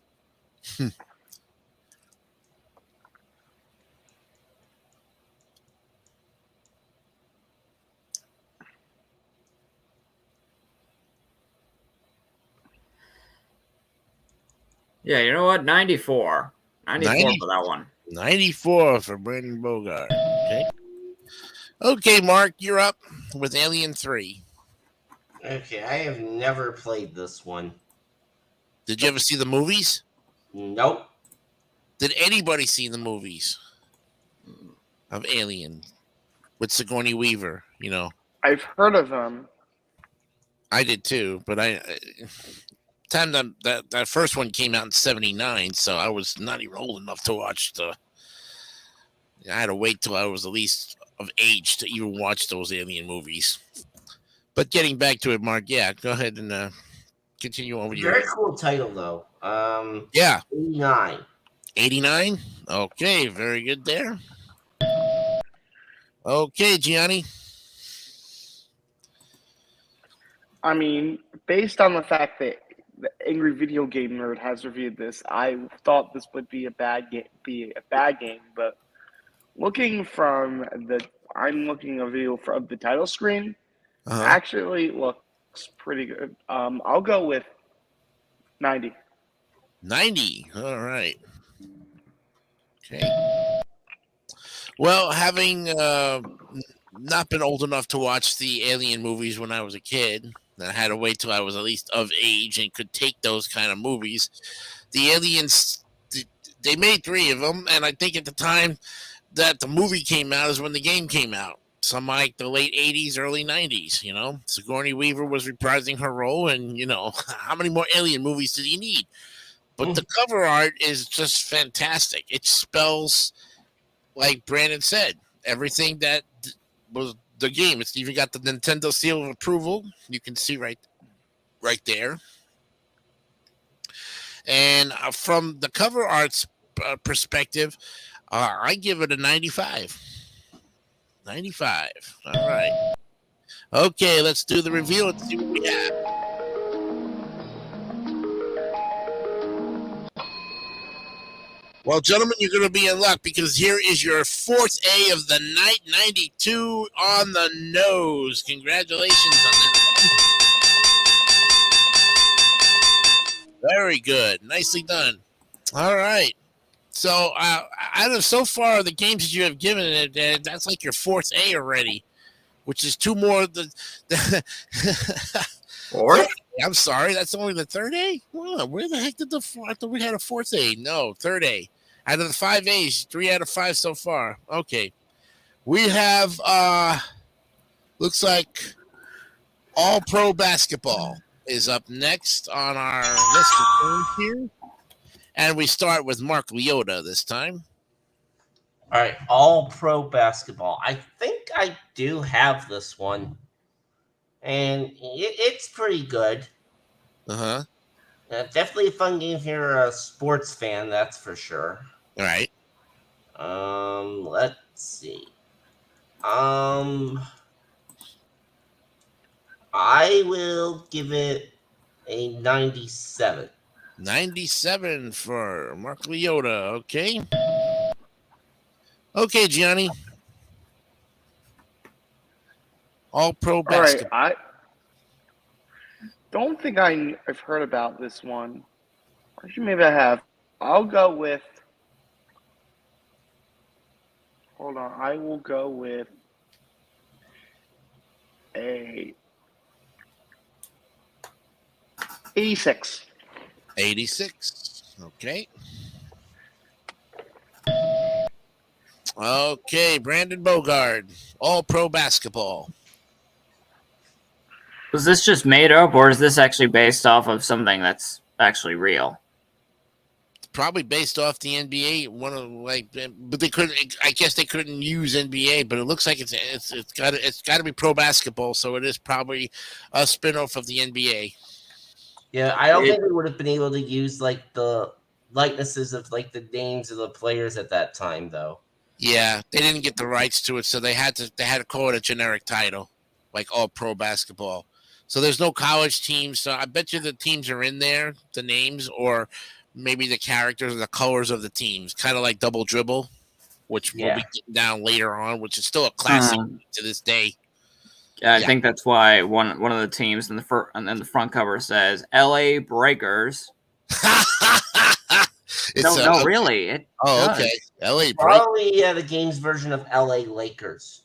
Yeah, you know what? 94. 94 for that one. 94 for Brandon Bogart. Okay, Mark, you're up with Alien 3. Okay, I have never played this one. Did you ever see the movies? Nope. Did anybody see the movies of Alien with Sigourney Weaver? You know, I've heard of them. I did too, but time that first one came out in '79, so I was not even old enough to watch I had to wait till I was at least of age to even watch those Alien movies. But getting back to it, Mark, yeah, go ahead and continue on with your. Very cool title though. Yeah, 89. 89. Okay, very good there. Okay, Gianni. I mean, based on the fact that the Angry Video Game Nerd has reviewed this, I thought this would be a bad game. But I'm looking a video from the title screen. Uh-huh. Actually, looks pretty good. I'll go with 90. 90. All right. Okay. Well, having not been old enough to watch the Alien movies when I was a kid, I had to wait till I was at least of age and could take those kind of movies. The Aliens, they made 3 of them, and I think at the time that the movie came out is when the game came out. Some like the late 80s, early 90s, you know. Sigourney Weaver was reprising her role, and, you know, how many more Alien movies did you need? But the cover art is just fantastic. It spells, like Brandon said, everything that was the game. It's even got the Nintendo seal of approval. You can see right there. And from the cover art's perspective, I give it a 95. 95. All right. Okay, let's do the review and see what we have. Well, gentlemen, you're going to be in luck because here is your 4th A of the night, 92 on the nose. Congratulations on that. Very good. Nicely done. All right. So, out of so far the games that you have given it, that's like your 4th A already, which is 2 more. Fourth? I'm sorry, that's only the 3rd A? Well, where the heck did I thought we had a 4th A? No, 3rd A. Out of the 5 A's, 3 out of 5 so far. Okay. We have, looks like All Pro Basketball is up next on our list of games here. And we start with Mark Leota this time. All right, All Pro Basketball. I think I do have this one. And it's pretty good. Uh-huh. Definitely a fun game if you're a sports fan, that's for sure. All right. Let's see. I will give it a 97. 97 for Mark Leota. Okay. Okay, Gianni. All Pro Basketball. All right, don't think I've heard about this one. Actually, maybe I have. I'll go with. Hold on. I will go with a 86. 86. Okay. Okay, Brandon Bogard, all pro basketball. Was this just made up, or is this actually based off of something that's actually real? Probably based off the NBA. But they couldn't. I guess they couldn't use NBA. But it looks like it's got to be pro basketball. So it is probably a spinoff of the NBA. Yeah, I don't think we would have been able to use like the likenesses of like the names of the players at that time, though. Yeah, they didn't get the rights to it, so they had to call it a generic title, like all pro basketball. So there's no college teams. So I bet you the teams are in there, the names, or maybe the characters or the colors of the teams, kind of like Double Dribble, which we'll be getting down later on, which is still a classic to this day. Yeah, I think that's why one of the teams in the front cover says "L.A. Breakers." No, really. Okay. LA Probably the game's version of LA Lakers.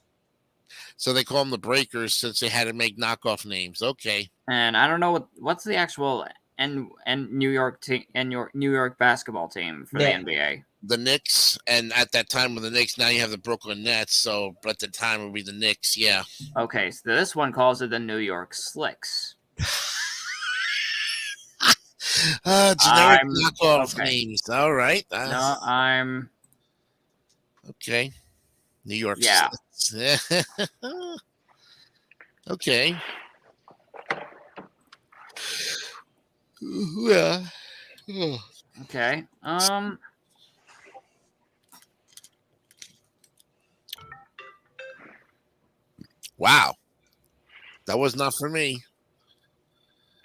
So they call them the Breakers since they had to make knockoff names. Okay. And I don't know what's the actual New York basketball team for the NBA. The Knicks, and at that time with the Knicks, now you have the Brooklyn Nets. So, but at the time it would be the Knicks. Yeah. Okay, so this one calls it the New York Slicks. Generic knockoff names. All right. No, I'm okay. New York. Yeah. Okay. Yeah. Okay. Wow. That was not for me.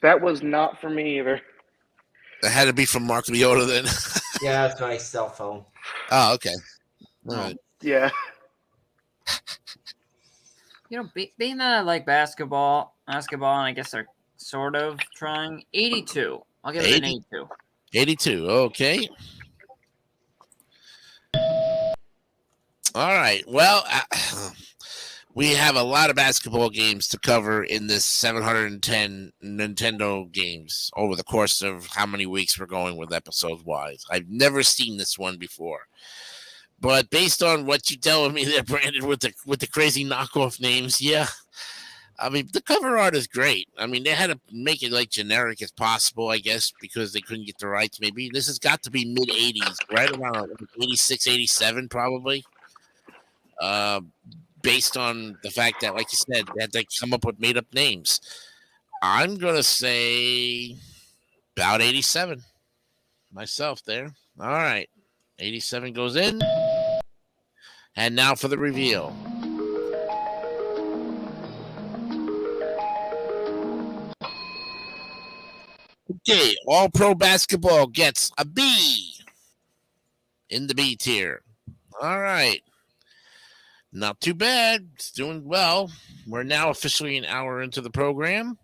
That was not for me either. That had to be from Mark Leota then. Yeah, that's my cell phone. Oh, okay. All right. Yeah. You know, being that I like basketball, and I guess they're sort of trying 82. I'll give it an 82. 82. Okay. All right. Well, we have a lot of basketball games to cover in this 710 Nintendo games over the course of how many weeks we're going with episodes wise. I've never seen this one before. But based on what you're telling me there, Brandon, with the crazy knockoff names, yeah. I mean, the cover art is great. I mean, they had to make it like generic as possible, I guess, because they couldn't get the rights. Maybe this has got to be mid 80s, right around 86, 87, probably. Based on the fact that, like you said, they had to come up with made up names. I'm gonna say about 87 myself there. All right, 87 goes in. And now for the reveal. Okay, all pro basketball gets a B in the B tier. All right. Not too bad. It's doing well. We're now officially an hour into the program.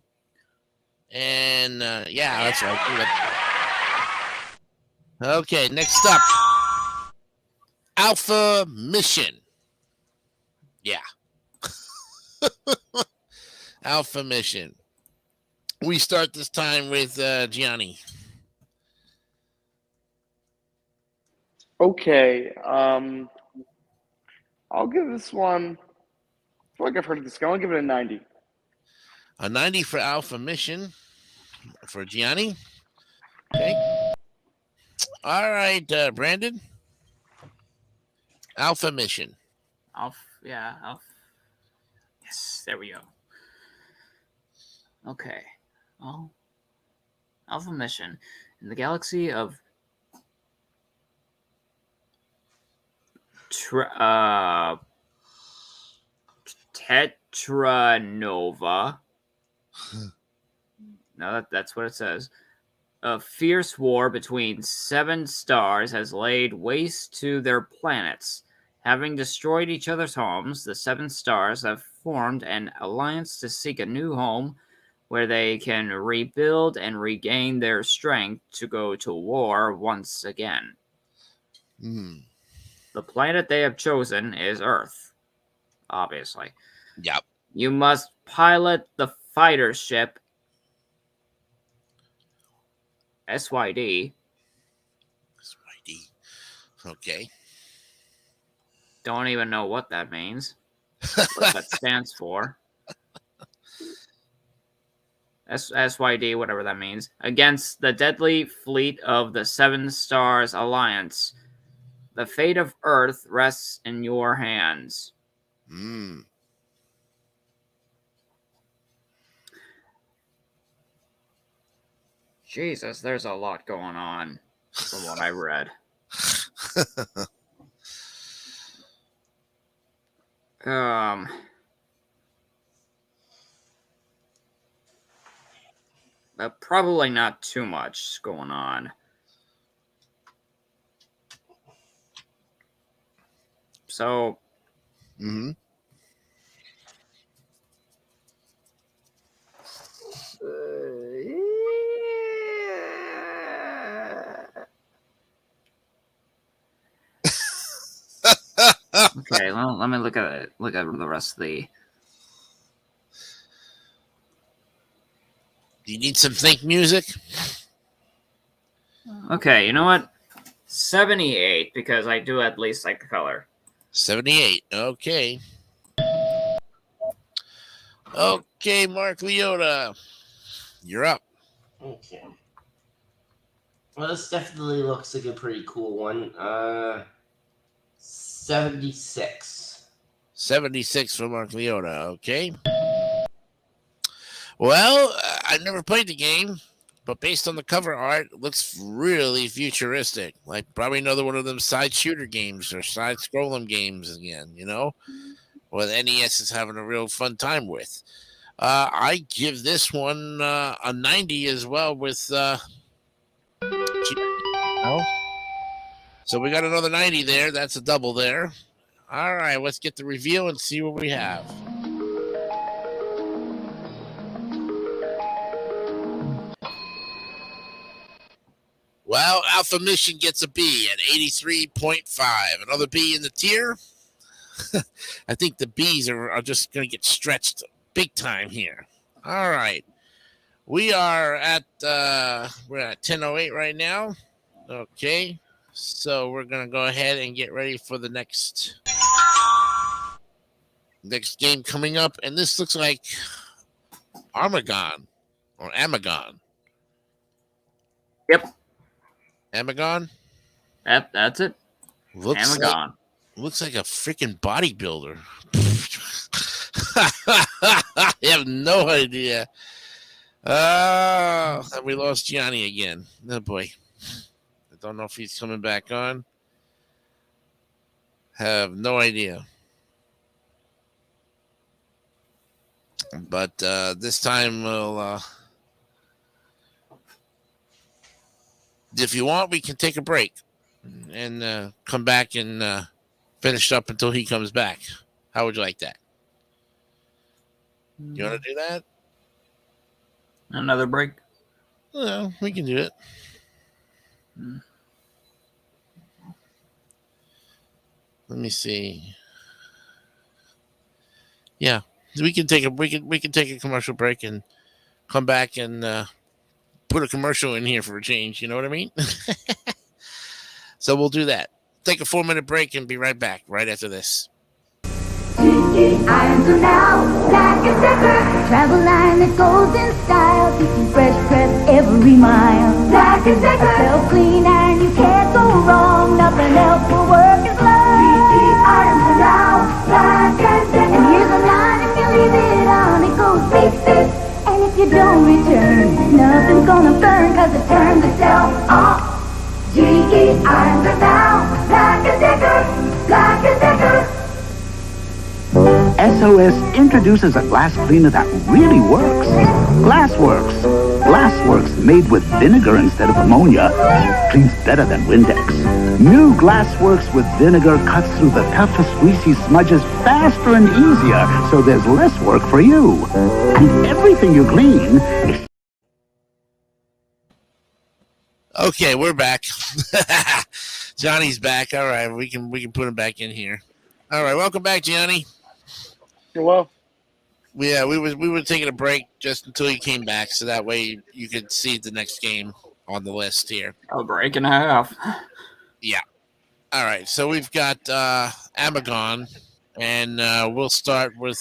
And yeah, that's right. Okay, next up. Alpha Mission. Yeah. Alpha Mission. We start this time with Gianni. Okay. I'll give this one. I feel like I've heard of this guy. I'll give it a 90. A 90 for Alpha Mission for Gianni. Okay. All right, Brandon. Alpha Mission. Alpha. Yes, there we go. Okay. Oh. Alpha Mission. In the galaxy of Tetranova. No, that's what it says. A fierce war between 7 stars has laid waste to their planets. Having destroyed each other's homes, the 7 stars have formed an alliance to seek a new home where they can rebuild and regain their strength to go to war once again. The planet they have chosen is Earth, obviously. Yep. You must pilot the fighter ship SYD. SYD. Okay. Don't even know what that means. What that stands for. SYD, whatever that means. Against the deadly fleet of the Seven Stars Alliance. The fate of Earth rests in your hands. Jesus, there's a lot going on from what I read. But probably not too much going on. So, okay, well, let me look at it. Look at the rest of the. Do you need some think music? Okay, you know what? 78, because I do at least like the color. 78. Okay. Okay, Mark Leota, you're up. Okay. Well, this definitely looks like a pretty cool one. 76. 76 for Mark Leota. Okay. Well, I never played the game, but based on the cover art, it looks really futuristic. Like probably another one of them side shooter games or side scrolling games again, you know? What NES is having a real fun time with. I give this one a 90 as well with so we got another 90 there. That's a double there. All right, let's get the review and see what we have. Well, Alpha Mission gets a B at 83.5. Another B in the tier. I think the Bs are just going to get stretched big time here. All right. We are at, we're at 10:08 right now. Okay. So we're going to go ahead and get ready for the next game coming up. And this looks like Armagon or Amagon. Yep. Amagon? Yep, that's it. Amagon. Looks like a freaking bodybuilder. I have no idea. And we lost Gianni again. Oh boy. I don't know if he's coming back on. Have no idea. But this time we'll if you want, we can take a break and come back and finish up until he comes back. How would you like that? You want to do that? Another break? Well, we can do it. Let me see. Yeah, we can take a commercial break and come back and put a commercial in here for a change. You know what I mean? So we'll do that. Take a 4-minute break and be right back right after this. Irons are now Black & Decker. Travel line that goes in style, keeping fresh prep every mile. Black & Decker. A self-clean iron, you can't go wrong. Nothing else will work as long. Irons are now Black & Decker. And here's a line, if you leave it on, it goes beep, beep. And if you don't return, nothing's gonna burn, cause it turns itself off. GE Irons are now Black & Decker. Black & Decker. SOS introduces a glass cleaner that really works. Glassworks. Glassworks made with vinegar instead of ammonia cleans better than Windex. New Glassworks with vinegar cuts through the toughest greasy smudges faster and easier, so there's less work for you. And everything you clean is... Okay, we're back. Johnny's back. All right, we can put him back in here. All right, welcome back, Johnny. Well, Yeah, we were taking a break just until you came back, so that way you could see the next game on the list here. A break and a half. Yeah. All right, so we've got Amagon, and we'll start with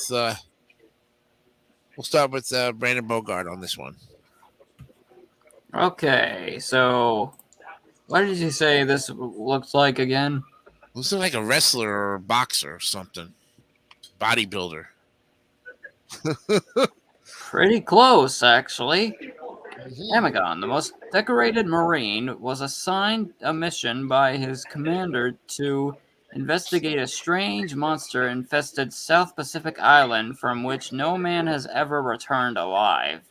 Brandon Bogart on this one. Okay, so what did you say this looks like again? Looks like a wrestler or a boxer or something. Bodybuilder. Pretty close, actually. Amagon, the most decorated Marine, was assigned a mission by his commander to investigate a strange monster-infested South Pacific island from which no man has ever returned alive.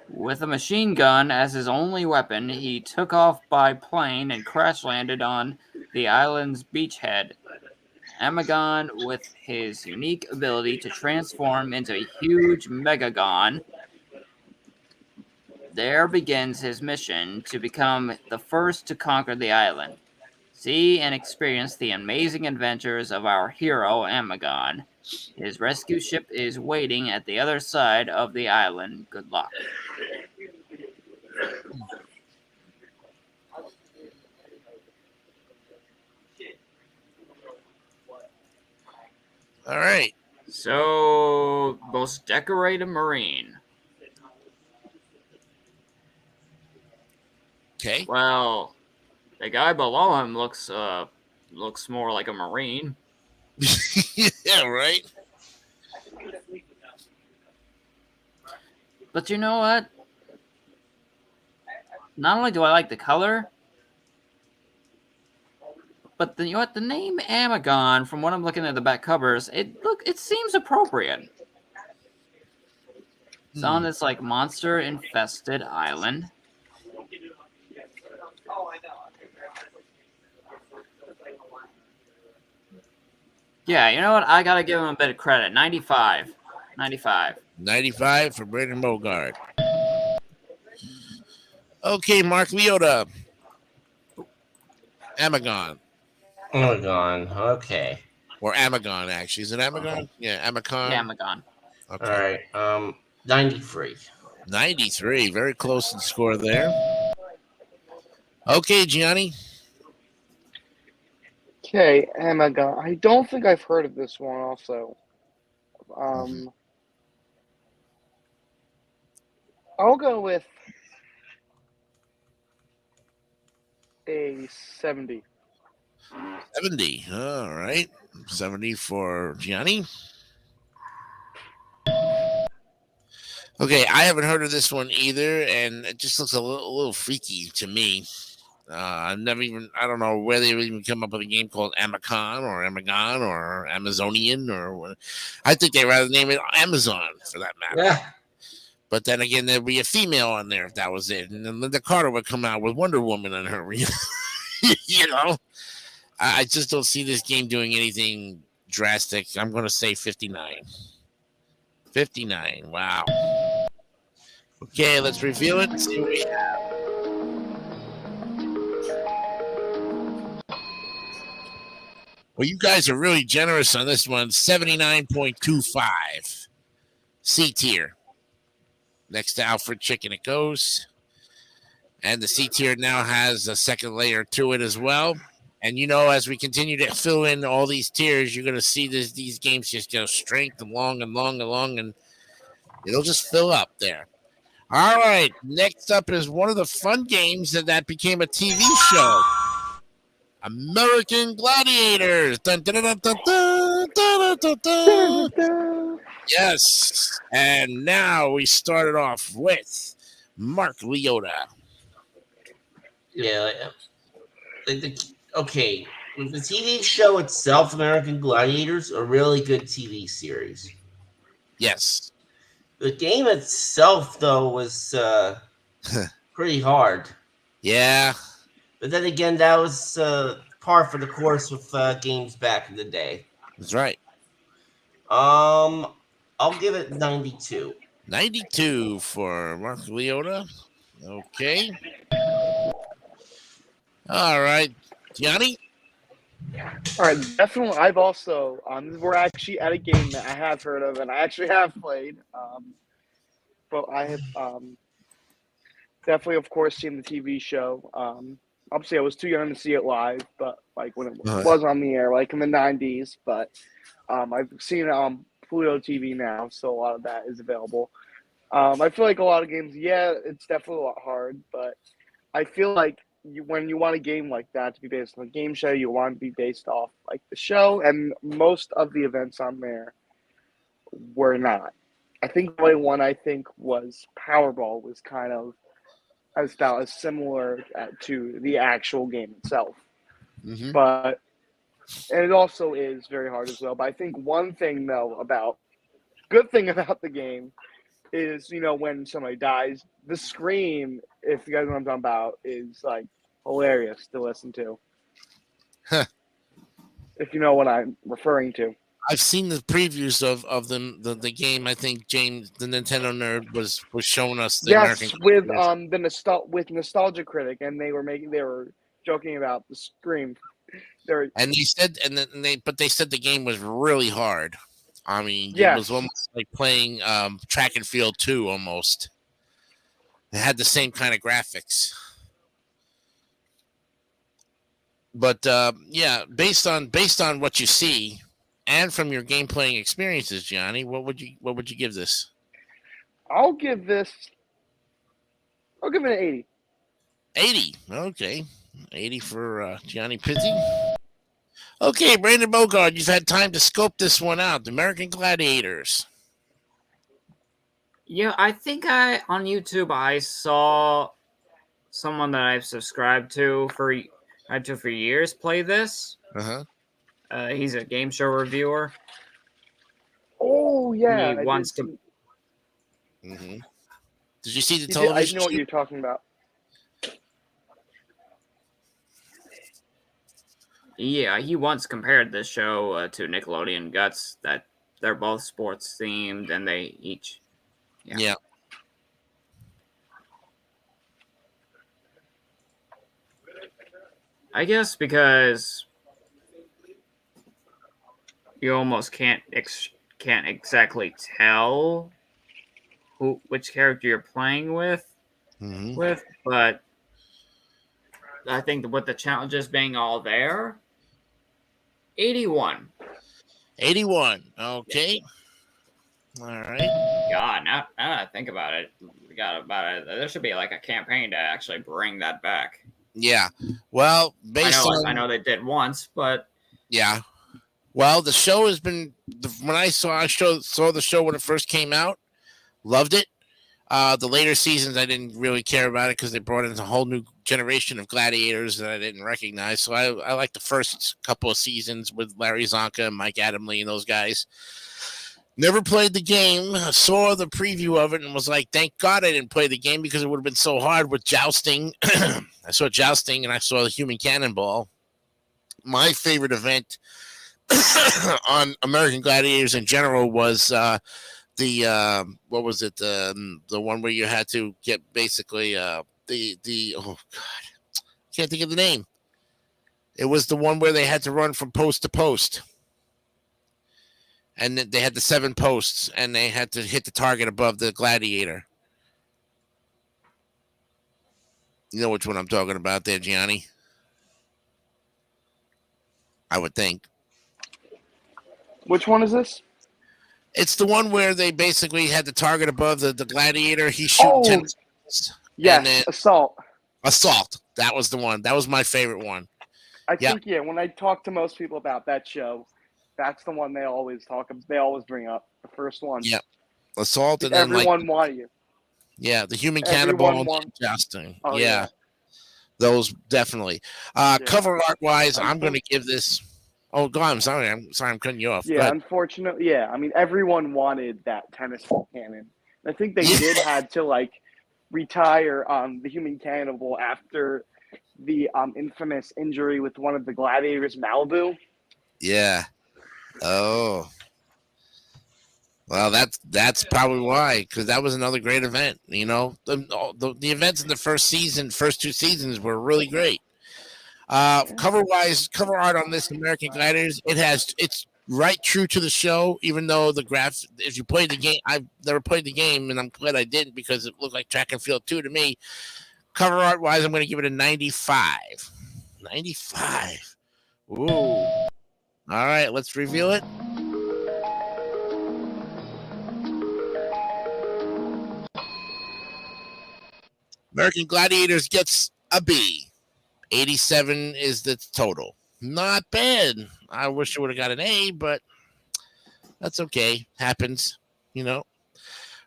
With a machine gun as his only weapon, he took off by plane and crash-landed on the island's beachhead. Amagon, with his unique ability to transform into a huge megagon, there begins his mission to become the first to conquer the island. See and experience the amazing adventures of our hero, Amagon. His rescue ship is waiting at the other side of the island. Good luck. All right. So, most decorated Marine. Okay. Well, the guy below him looks more like a Marine. Yeah, right. But you know what? Not only do I like the color, but you know what? The name Amagon, from what I'm looking at the back covers, it seems appropriate. It's on this like monster infested island. Yeah, you know what? I gotta give him a bit of credit. 95. 95 for Brandon Bogart. Okay, Mark Leota. Amagon. Amagon. Okay. Or Amagon, actually. Is it Amagon? Yeah, Amagon. Yeah, Amagon. Okay. All right. 93. 93. Very close in score there. Okay, Gianni. okay, Amagon. I don't think I've heard of this one also. I'll go with a 70. 70. All right. 70 for Gianni. Okay, I haven't heard of this one either, and it just looks a little freaky to me. I don't know where they even come up with a game called Amacon or Amagon or Amazonian or what. I think they'd rather name it Amazon for that matter. Yeah. But then again, there'd be a female on there if that was it. And then Linda Carter would come out with Wonder Woman on her. You know, I just don't see this game doing anything drastic. I'm going to say 59. 59. Wow. Okay, let's reveal it. See what we have. Well, you guys are really generous on this one. 79.25. C tier. Next to Alfred Chicken it goes. And the C tier now has a second layer to it as well. And, you know, as we continue to fill in all these tiers, you're going to see these games just go strength and long, and it'll just fill up there. All right. Next up is one of the fun games that became a TV show. American Gladiators. Dun, dun, dun, dun, dun, dun, dun, dun, dun. Yes. And now we started off with Mark Leota. Yeah. Okay. The TV show itself, American Gladiators, a really good TV series. Yes. The game itself, though, was pretty hard. Yeah. But then again, that was par for the course with games back in the day. That's right. I'll give it 92. 92 for Mark Leota. Okay. All right. Gianni? All right, definitely. I've also we're actually at a game that I have heard of and I actually have played. But I have definitely, of course, seen the TV show. Obviously, I was too young to see it live, but like when it was on the air, like in the '90s. But I've seen it on Pluto TV now, so a lot of that is available. I feel like a lot of games, yeah, it's definitely a lot hard, but I feel like when you want a game like that to be based on a game show, you want to be based off like the show, and most of the events on there were not. I think the only one was Powerball was kind of as similar to the actual game itself, but and it also is very hard as well. But I think one thing though good thing about the game is, when somebody dies, the scream, if you guys know what I'm talking about, is like hilarious to listen to. If you know what I'm referring to. I've seen the previews of the game. I think James, the Nintendo nerd, was showing us the American with with Nostalgia Critic, and they were joking about the scream. And they said, but they said the game was really hard. I mean, yes. It was almost like playing Track and Field 2 almost. It had the same kind of graphics. But yeah, based on what you see and from your game playing experiences, Gianni, what would you give this? I'll give it an 80. 80. Okay. 80 for Gianni Pizzi. Okay, Brandon Bogard, you've had time to scope this one out. The American Gladiators. Yeah, I think on YouTube I saw someone that I've subscribed to for years play this. He's a game show reviewer. Oh yeah, he wants to. Did you see the television? I know what you're talking about. Yeah, he once compared this show to Nickelodeon Guts, that they're both sports themed and they each. Yeah. I guess because you almost can't exactly tell which character you're playing with, but I think with the challenges being all there, 81. 81. Okay. All right. God, now that I think about it, there should be like a campaign to actually bring that back. Yeah. Well, I know they did once, but yeah. Well, the show has been when I saw the show when it first came out, loved it. The later seasons, I didn't really care about it because they brought in a whole new generation of gladiators that I didn't recognize. So I like the first couple of seasons with Larry Zonka and Mike Adamle and those guys. Never played the game. Saw the preview of it and was like, thank God I didn't play the game because it would have been so hard with jousting. I saw jousting and I saw the human cannonball. My favorite event on American Gladiators in general was what was it? The one where you had to get basically oh God, can't think of the name. It was the one where they had to run from post to post. And they had the 7 posts, and they had to hit the target above the gladiator. You know which one I'm talking about there, Gianni? I would think. Which one is this? It's the one where they basically had the target above the gladiator. He's shooting 10. Yes, Assault. Assault. That was the one. That was my favorite one. I think, when I talk to most people about that show, that's the one they always bring up. The first one. Yep. Assault and everyone wanted you. Yeah, the human cannonball and jousting. Oh, yeah. Those definitely. Cover art wise, I'm going to give this. Oh, go on. I'm sorry. I'm cutting you off. Yeah, unfortunately, yeah. I mean, everyone wanted that tennis ball cannon. I think they did had to like retire the human cannibal after the infamous injury with one of the gladiators, Malibu. Yeah. Oh. Well, that's probably why, because that was another great event. You know, the events in the first two seasons were really great. Cover art on this American Gladiators, it's right true to the show, even though the graph, if you played the game, I've never played the game, and I'm glad I didn't because it looked like Track and Field 2 to me. Cover art wise, I'm going to give it a 95. 95. Ooh. All right, let's reveal it. American Gladiators gets a B. 87 is the total. Not bad. I wish I would have got an A, but that's okay. Happens, you know.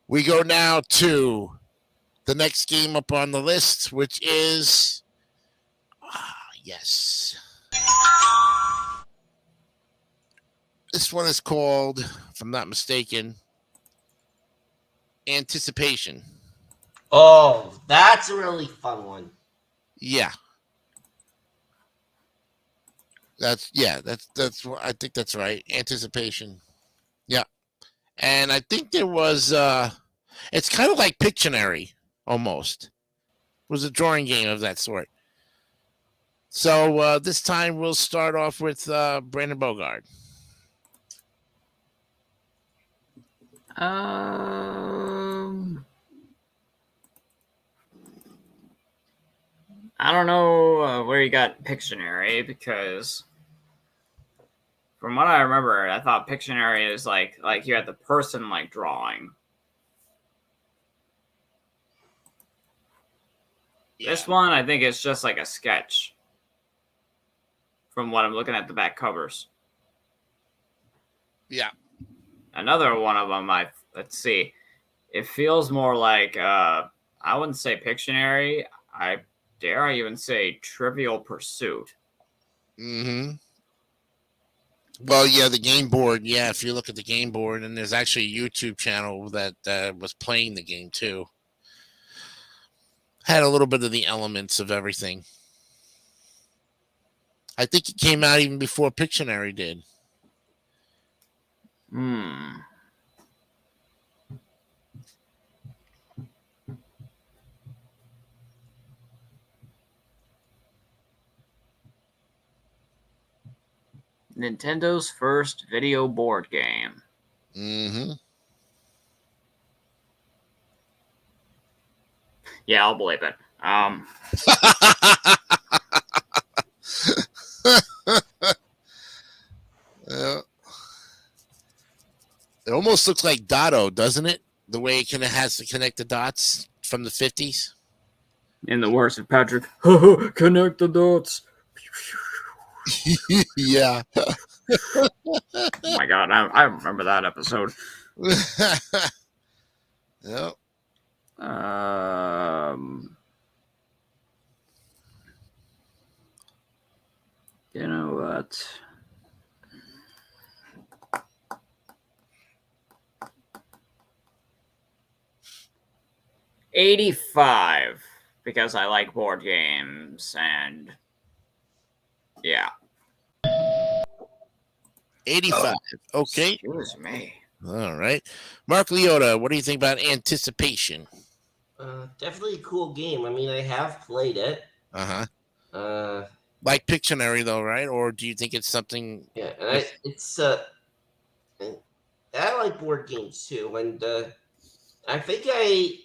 We go now to the next game up on the list, which is yes. This one is called, if I'm not mistaken, Anticipation. Oh, that's a really fun one. Yeah. That's what I think that's right. Anticipation. Yeah. And I think there was it's kind of like Pictionary almost. It was a drawing game of that sort. So this time we'll start off with Brandon Bogard. I don't know where you got Pictionary, because from what I remember, I thought Pictionary is like you had the person like drawing. Yeah. This one, I think it's just like a sketch. From what I'm looking at the back covers. Yeah. Another one of them, let's see. It feels more like I wouldn't say Pictionary. Dare I even say Trivial Pursuit? Mm-hmm. Well, yeah, the game board. Yeah, if you look at the game board, and there's actually a YouTube channel that was playing the game too. Had a little bit of the elements of everything. I think it came out even before Pictionary did. Nintendo's first video board game. Mm-hmm. Yeah, I'll believe it. It almost looks like Dotto, doesn't it? The way it kind of has to connect the dots from the 50s. In the words of Patrick, connect the dots. Yeah. Oh my God, I remember that episode. Yep. You know what? $85, because I like board games, and yeah. 85. Okay. Excuse me. All right. Mark Leota, what do you think about Anticipation? Definitely a cool game. I mean, I have played it. Uh-huh. Like Pictionary, though, right? Or do you think it's something... Yeah, and I like board games, too. And I think I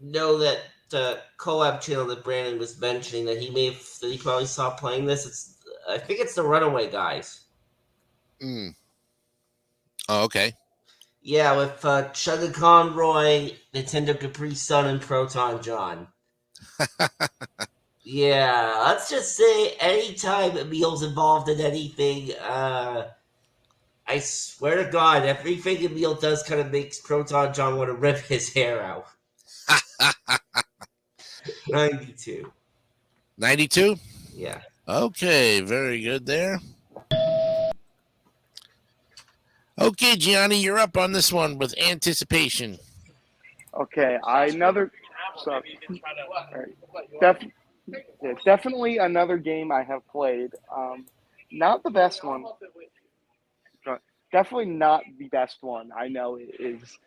know that collab channel that Brandon was mentioning, that he probably saw playing this. I think it's the Runaway Guys. Oh, okay. Yeah, with Sugar Conroy, Nintendo Capri Sun, and Proton John. Yeah, let's just say anytime Emil's involved in anything, I swear to God, everything Emil does kind of makes Proton John want to rip his hair out. 92. 92? Yeah. Okay, very good there. Okay, Gianni, you're up on this one with anticipation. Okay, definitely another game I have played. Not the best one. Definitely not the best one. I know it is.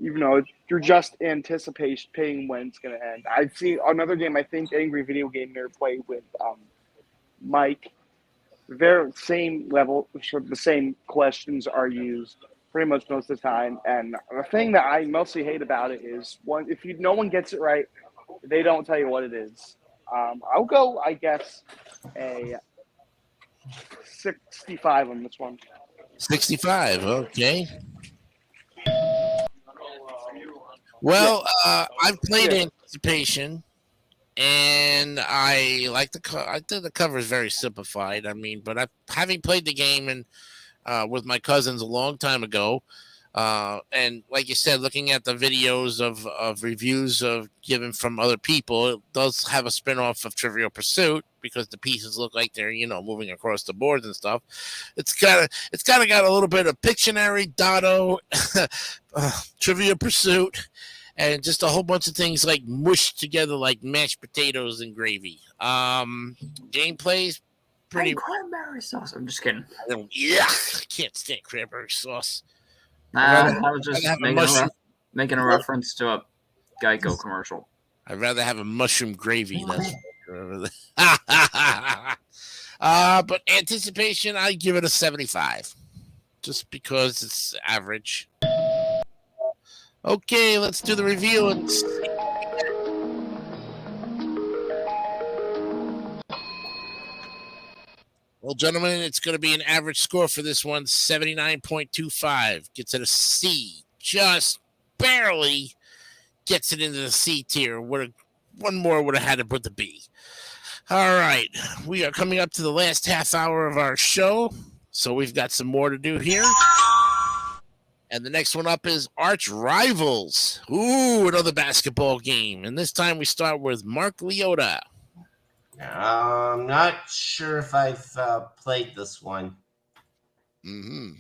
Even though you're just anticipating when it's going to end. I've seen another game. I think Angry Video Game Nerd played with Mike. Very same level. So the same questions are used pretty much most of the time. And the thing that I mostly hate about it is no one gets it right, they don't tell you what it is. I'll go, I guess, a 65 on this one. 65. Okay. Well, I've played Anticipation, and I like I think the cover is very simplified. I mean, but having played the game and with my cousins a long time ago, and like you said, looking at the videos of reviews given from other people, it does have a spinoff of Trivial Pursuit because the pieces look like they're moving across the boards and stuff. It's kind of got a little bit of Pictionary, Dotto, Trivial Pursuit, and just a whole bunch of things like mushed together like mashed potatoes and gravy. Gameplay's pretty cranberry sauce. I'm just kidding. Yeah, I can't stand cranberry sauce. I was just making a reference to a Geico commercial. I'd rather have a mushroom gravy. But Anticipation, I give it a 75, just because it's average. Okay, let's do the review. Well, gentlemen, it's going to be an average score for this one, 79.25. Gets it a C. Just barely gets it into the C tier. One more would have had to put the B. All right. We are coming up to the last half hour of our show, so we've got some more to do here. And the next one up is Arch Rivals. Ooh, another basketball game. And this time we start with Mark Leota. I'm not sure if I've played this one. Mm-hmm.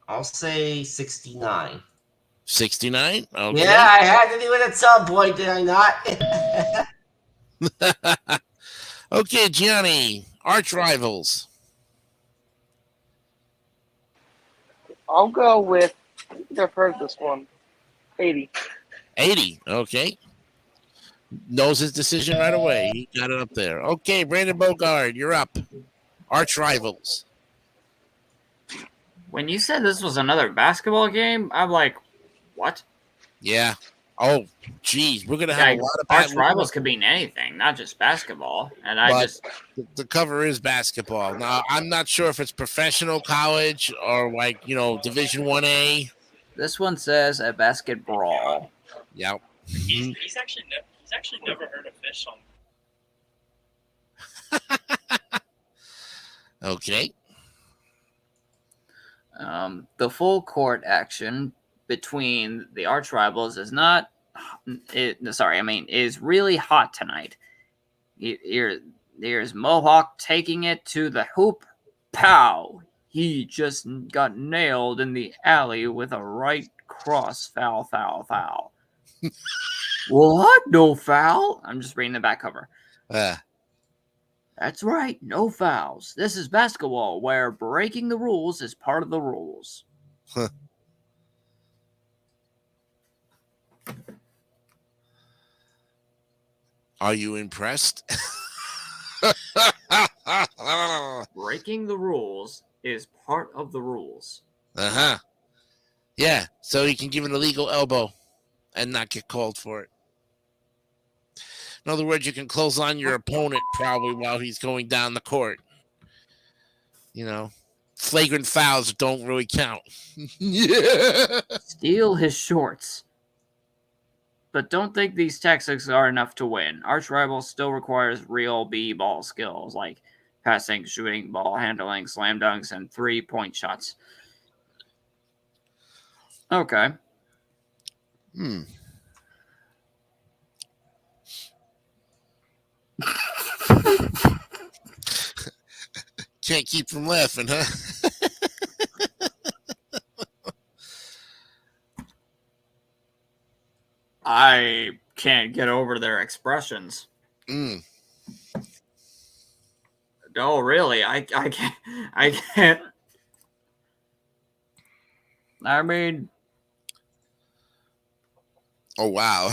I'll say 69. 69? Okay. Yeah, I had to do it at some point, did I not? Okay, Gianni, Arch Rivals. I'll go with, I think I've heard this one, 80. 80, okay. Knows his decision right away. He got it up there. Okay, Brandon Bogard, you're up. Arch Rivals. When you said this was another basketball game, I'm like, what? Yeah. Oh, geez. We're going to have a lot of Arch Rivals could mean anything, not just basketball. And the cover is basketball. Now, I'm not sure if it's professional college or like, Division 1A. This one says a basketball. Yep. He's actually never heard of Fish song. Okay. The full court action between the arch rivals is is really hot tonight. Here's Mohawk taking it to the hoop. Pow! He just got nailed in the alley with a right cross. Foul. What? No foul? I'm just reading the back cover. That's right, no fouls. This is basketball, where breaking the rules is part of the rules. Huh. Are you impressed? Breaking the rules is part of the rules. Uh-huh. Yeah, so you can give an illegal elbow and not get called for it. In other words, you can close on your opponent probably while he's going down the court. Flagrant fouls don't really count. Yeah. Steal his shorts. But don't think these tactics are enough to win. Arch Rivals still requires real b-ball skills like passing, shooting, ball handling, slam dunks, and 3-point shots. Okay. Can't keep from laughing, huh? I can't get over their expressions. Mm. No, really, I can't. I can't. I mean, Oh wow.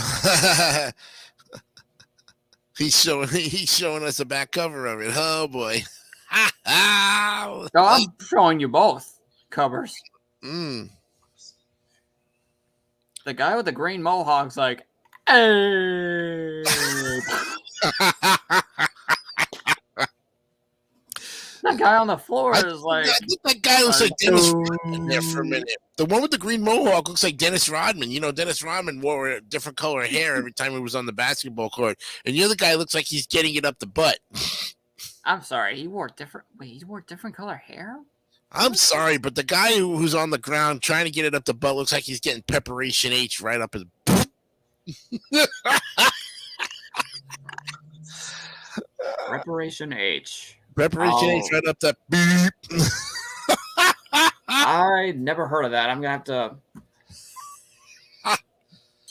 He's showing us a back cover of it. Oh boy. no, I'm showing you both covers. Mm. The guy with the green mohawk's like, hey. That guy on the floor is like, I think that guy looks like Dennis Rodman there for a minute. The one with the green mohawk looks like Dennis Rodman. You know, Dennis Rodman wore a different color of hair every time he was on the basketball court. And the other guy looks like he's getting it up the butt. I'm sorry, he wore different color hair? I'm sorry, but the guy who's on the ground trying to get it up the butt looks like he's getting Preparation H right up his Preparation H. Preparation H right up that beep. I never heard of that. I'm gonna have to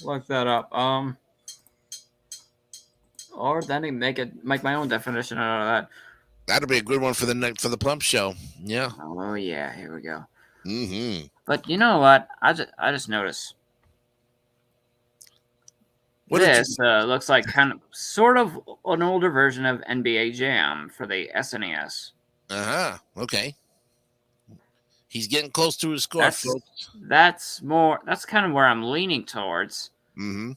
look that up. Or then make my own definition out of that. That'll be a good one for the Plump Show. Yeah. Oh yeah, here we go. Mm-hmm. But you know what? I just noticed. This looks like sort of an older version of NBA Jam for the SNES. Uh-huh. Okay. He's getting close to his score, folks. That's kind of where I'm leaning towards. Mm-hmm.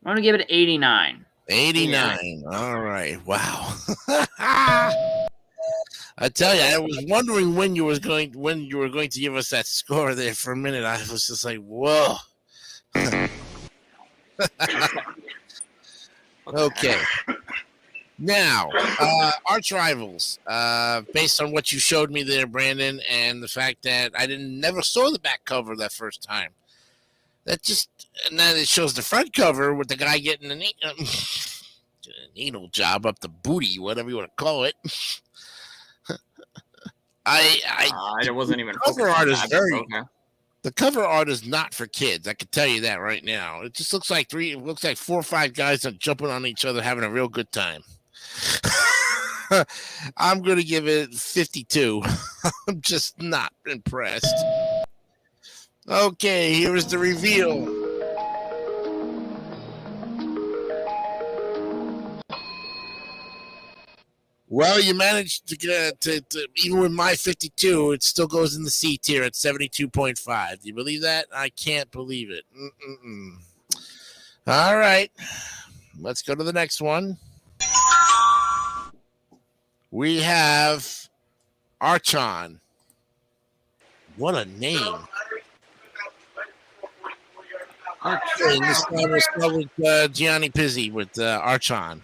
I'm going to give it 89. 89. All right. Wow. I tell you, I was wondering when you were going to give us that score there for a minute. I was just like, whoa. Okay. Now, Arch Rivals. Based on what you showed me there, Brandon, and the fact that I never saw the back cover that first time. And then it shows the front cover with the guy getting a needle job up the booty, whatever you want to call it. It wasn't even cover art is okay. The cover art is not for kids. I can tell you that right now. It just looks like 4 or 5 guys are jumping on each other, having a real good time. I'm going to give it 52. I'm just not impressed. Okay, here is the reveal. Well, you managed to get to even with my 52, it still goes in the C tier at 72.5. Do you believe that? I can't believe it. All right, let's go to the next one. We have Archon. What a name. Okay, this time we'll start with Gianni Pizzi with Archon.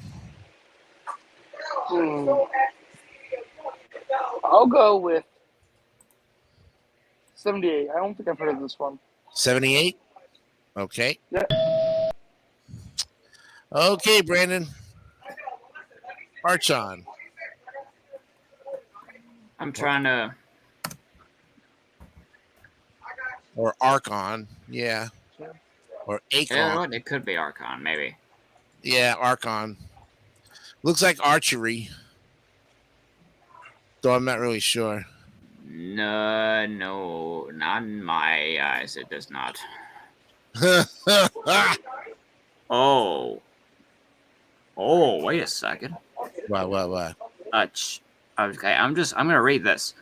I'll go with 78. I don't think I've heard of this one. 78? Okay. Yeah. Okay, Brandon. Archon. I'm trying to... Or Archon, yeah. Or Akon. You know what? It could be Archon, maybe. Yeah, Archon. Looks like archery. Though I'm not really sure. No, not in my eyes. It does not. Oh, wait a second. What? Okay, I'm gonna read this.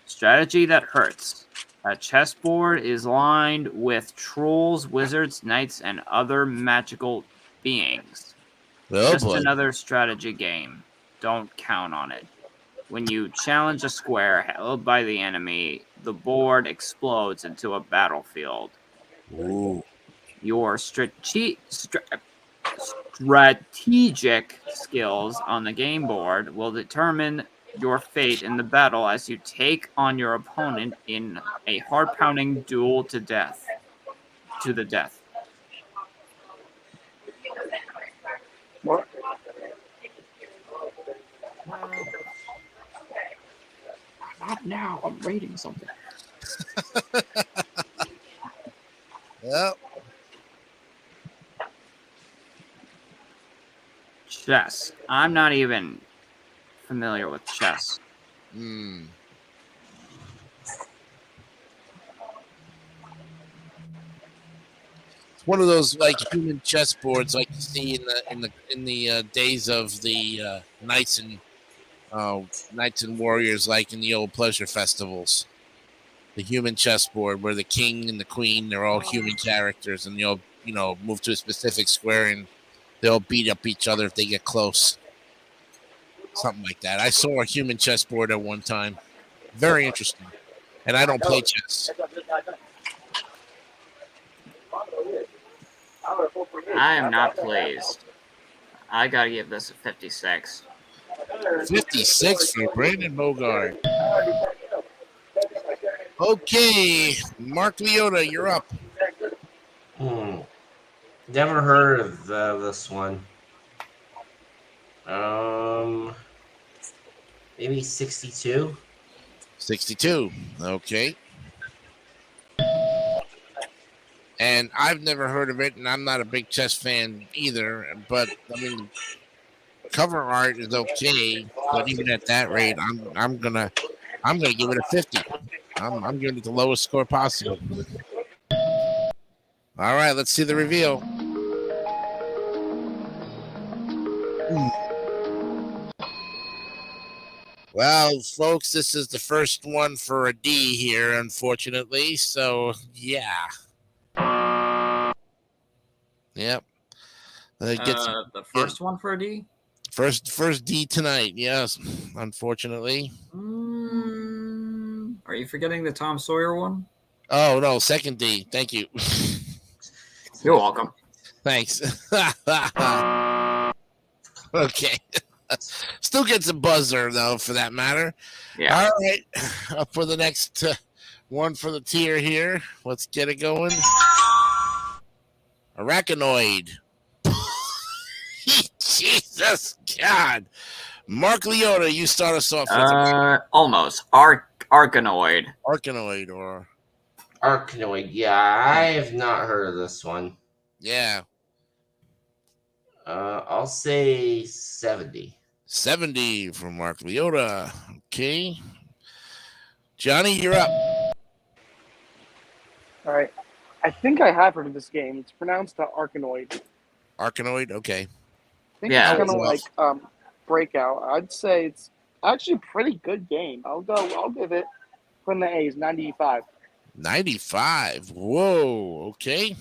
Strategy that hurts. A chessboard is lined with trolls, wizards, knights, and other magical beings. Oh, Just boy. another strategy game. Don't count on it. When you challenge a square held by the enemy, the board explodes into a battlefield. Ooh. Your strategic skills on the game board will determine your fate in the battle as you take on your opponent in a heart-pounding duel to the death. What? Not now. I'm rating something. Yep. Chess. I'm not even familiar with chess. Hmm. It's one of those like human chessboards like you see in the days of the knights and warriors, like in the old pleasure festivals. The human chessboard where the king and the queen, they're all human characters, and they'll move to a specific square and they'll beat up each other if they get close. Something like that. I saw a human chessboard at one time. Very interesting. And I don't play chess. I am not pleased. I gotta give this a 56. 56 for Brandon Bogart. Okay, Mark Leota, you're up. Never heard of this one. Maybe 62. 62. Okay. And I've never heard of it, and I'm not a big chess fan either. But I mean, cover art is okay, but even at that rate, I'm gonna give it a 50. I'm giving it the lowest score possible. All right, let's see the reveal. Well, folks, this is the first one for a D here, unfortunately. So, yeah. Yep. The first one for a D? First D tonight, yes, unfortunately. Are you forgetting the Tom Sawyer one? Oh, no, second D. Thank you. You're welcome. Thanks. Okay. Still gets a buzzer, though, for that matter. Yeah. All right. Up for the next one for the tier here. Let's get it going. Arachnoid. Jesus God. Mark Leota, you start us off with almost. Arkanoid. Arkanoid or Arkanoid. Yeah, I have not heard of this one. yeah. I'll say 70. 70 from Mark Leota. Okay. Johnny, you're up. All right. I think I have heard of this game. It's pronounced Arkanoid. Arkanoid, okay. I think Yeah. it's kind of like Breakout. I'd say it's actually a pretty good game. I'll give it, put in the A's, 95. 95. Whoa, okay.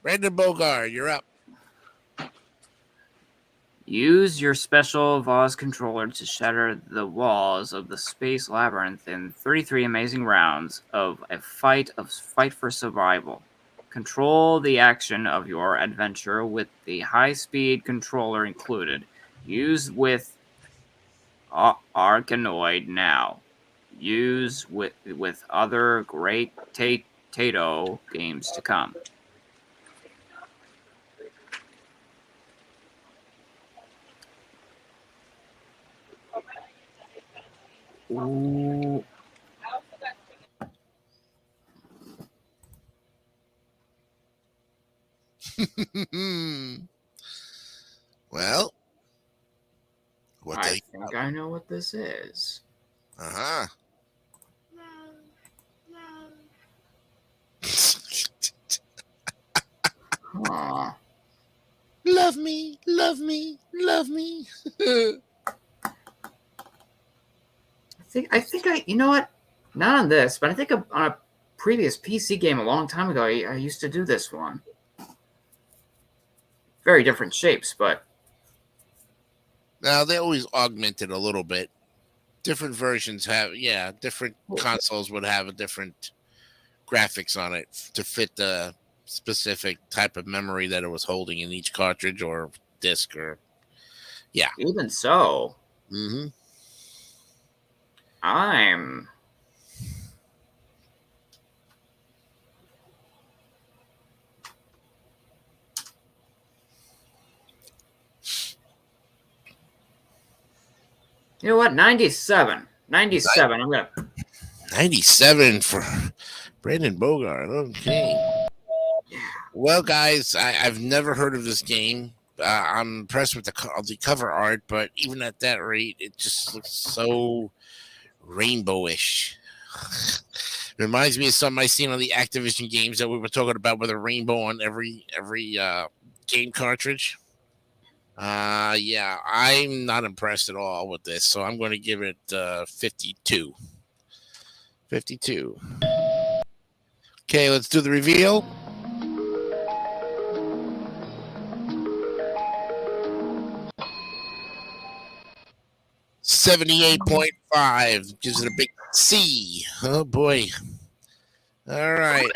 Brandon Bogart, you're up. Use your special Vaz controller to shatter the walls of the space labyrinth in 33 amazing rounds of a fight for survival. Control the action of your adventure with the high-speed controller included. Use with Arkanoid now. Use with other great Taito games to come. Ooh. Well, what I think I know what this is. Uh-huh. Huh. Love me, love me, love me. I think you know what? Not on this, but I think on a previous PC game a long time ago, I used to do this one. Very different shapes, but Now, they always augment it a little bit. Different versions different consoles would have a different graphics on it to fit the specific type of memory that it was holding in each cartridge or disc or even so, mm-hmm. I'm You know what? 97. 97. I'm gonna. 97 for Brandon Bogart. Okay. Well, guys, I've never heard of this game. I'm impressed with the cover art, but even at that rate, it just looks so rainbowish. Reminds me of something I seen on the Activision games that we were talking about with a rainbow on every game cartridge. Yeah, I'm not impressed at all with this, so I'm going to give it 52. 52. Okay, let's do the reveal. $78.5 gives it a big C. Oh boy. All right.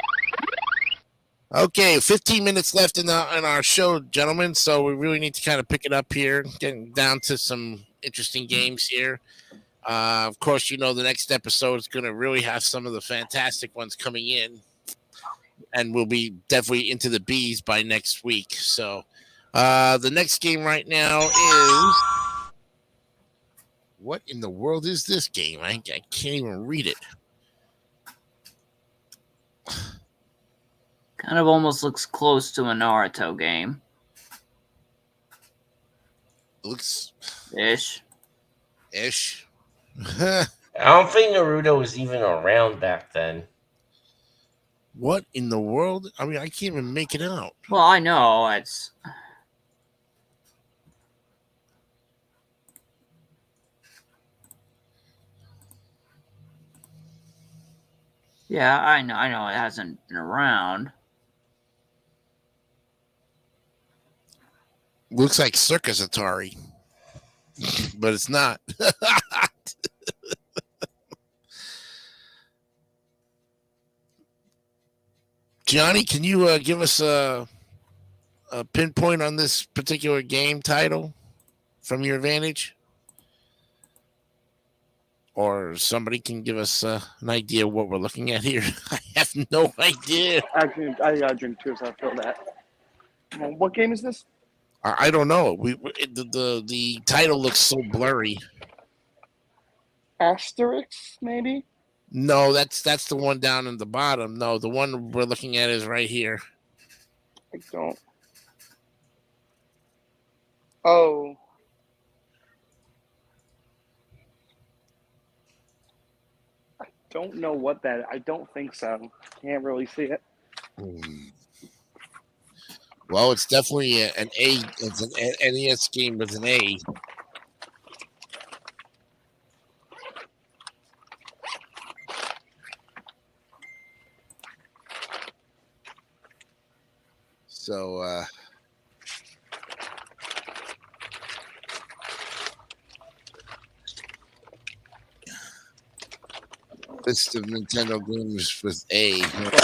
Okay, 15 minutes left in our show, gentlemen. So we really need to kind of pick it up here, getting down to some interesting games here. Of course, you know the next episode is going to really have some of the fantastic ones coming in, and we'll be definitely into the B's by next week. So the next game right now is, what in the world is this game? I can't even read it. Kind of almost looks close to a Naruto game. Looks Ish. I don't think Naruto was even around back then. What in the world? I mean, I can't even make it out. Well, I know it's. Yeah, I know it hasn't been around. Looks like Circus Atari, but it's not. Johnny, can you give us a pinpoint on this particular game title from your vantage? Or somebody can give us an idea of what we're looking at here. I have no idea. Actually, I got to drink too, so I feel that. What game is this? I don't know. The title looks so blurry. Asterix, maybe? No, that's the one down in the bottom. No, the one we're looking at is right here. I don't. Oh. I don't know what that. I don't think so. Can't really see it. Well, it's definitely an A. It's an NES game with an A. So, list of Nintendo games with A. Let's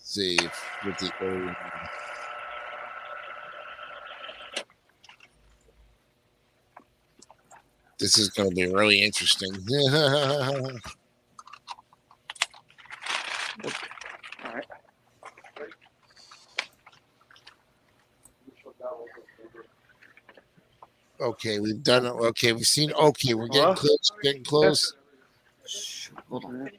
see with the O. This is going to be really interesting. All right. Okay, we've done it. Okay, we've seen. Okay, we're getting close. Getting close. Shh, hold on.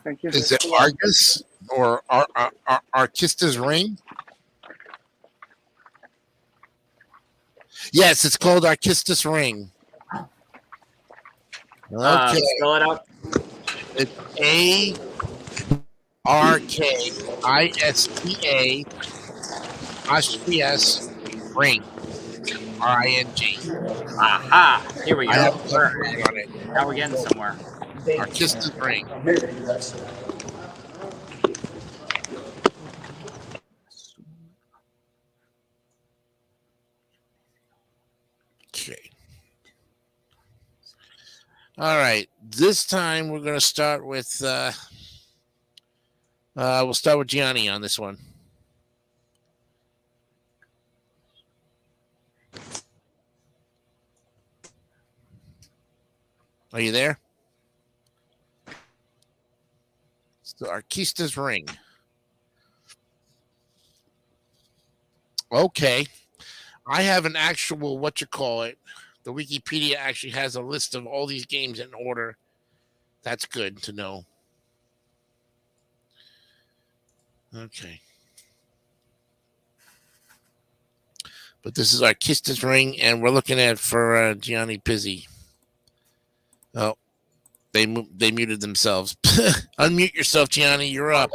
Thank you. Is it Argus or Arkista's Ring? Yes, it's called Arkista's Ring. Okay, Spell it out. it's ARKISTA Ring. RING. Aha! Here we I go. have a cover on it. Now we're getting somewhere. Arkista's Ring. Okay. All right. This time we're going to start with. We'll start with Gianni on this one. Are you there? The Arquista's ring. Okay. I have an actual, the Wikipedia actually has a list of all these games in order. That's good to know. Okay. But this is Arquista's ring, and we're looking at for Gianni Pizzi. Oh, they muted themselves. Unmute yourself, Gianni. You're up.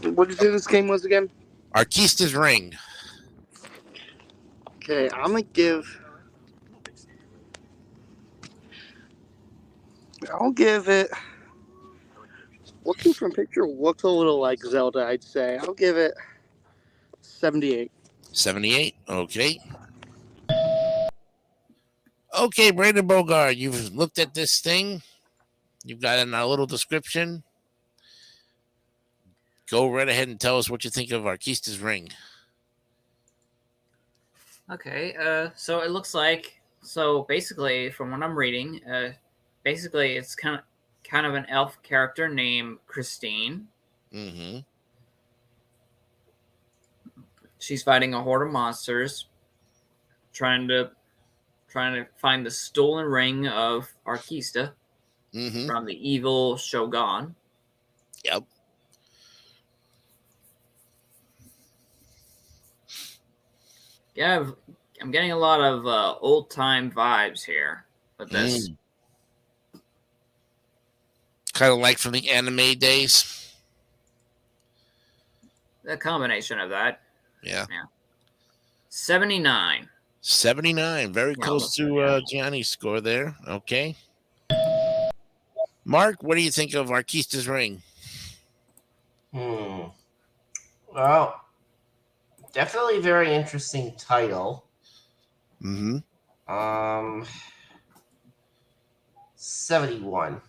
What did you say this game was again? Arquista's ring. Okay, I'm gonna give. I'll give it. Looking from picture, looks a little like Zelda. I'd say I'll give it 78. 78. Okay. Okay, Brandon Bogart, you've looked at this thing. You've got a little description. Go right ahead and tell us what you think of Arquista's ring. Okay, so it looks like, so basically from what I'm reading, basically it's kind of an elf character named Christine. Mm-hmm. She's fighting a horde of monsters, trying to find the stolen ring of Arquista from the evil Shogun. Yep. Yeah, I'm getting a lot of old time vibes here with this. Kind of like from the anime days. A combination of that. Yeah. 79. 79. Very close to Gianni's score there. Okay. Mark, what do you think of Arquista's ring? Well, definitely a very interesting title. 71.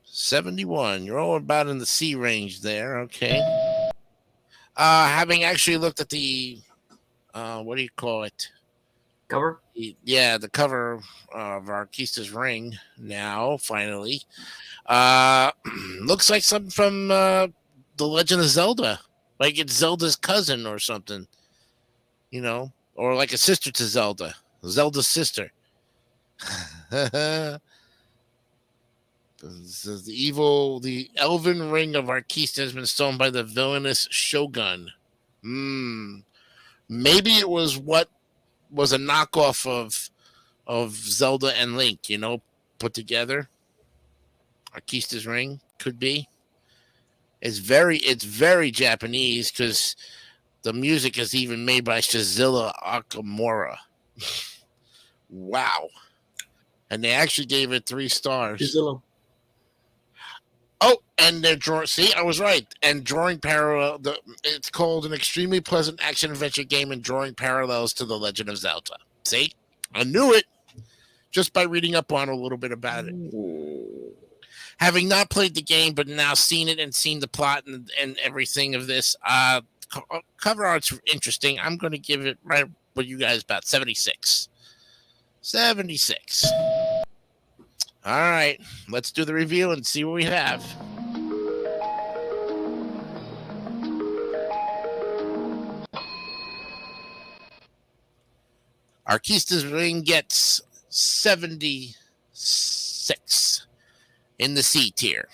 71. You're all about in the C range there. Okay. Having actually looked at the, what do you call it? Cover? Yeah, the cover of Arquista's ring now, finally. Looks like something from The Legend of Zelda. Like it's Zelda's cousin or something. You know, or like a sister to Zelda. Zelda's sister. The elven ring of Arquista has been stolen by the villainous Shogun. Maybe it was what was a knockoff of Zelda and Link, you know, put together. Arquista's ring could be. It's very Japanese because the music is even made by Shizuo Okamura. Wow. And they actually gave it 3 stars. Shizuo. Oh, and they're drawing. See, I was right. And drawing parallel. It's called an extremely pleasant action adventure game and drawing parallels to The Legend of Zelda. See, I knew it just by reading up on a little bit about it. Having not played the game, but now seen it and seen the plot and everything of this, cover art's interesting. I'm going to give it right with you guys about 76. 76. All right, let's do the review and see what we have. Arquista's ring gets 76 in the C tier.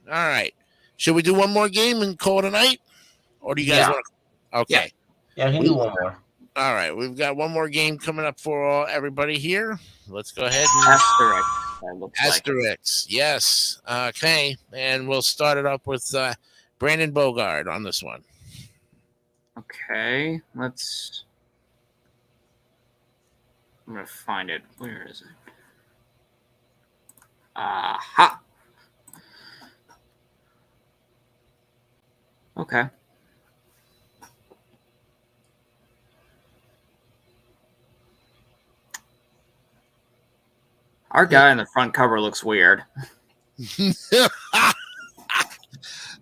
All right. Should we do one more game and call it a night? Or do you guys want to? Okay. Yeah, we can do one more. All right. We've got one more game coming up for everybody here. Let's go ahead and Asterix. Yes. Okay. And we'll start it up with Brandon Bogart on this one. Okay. I'm going to find it. Where is it? Aha. Okay. Our guy on the front cover looks weird.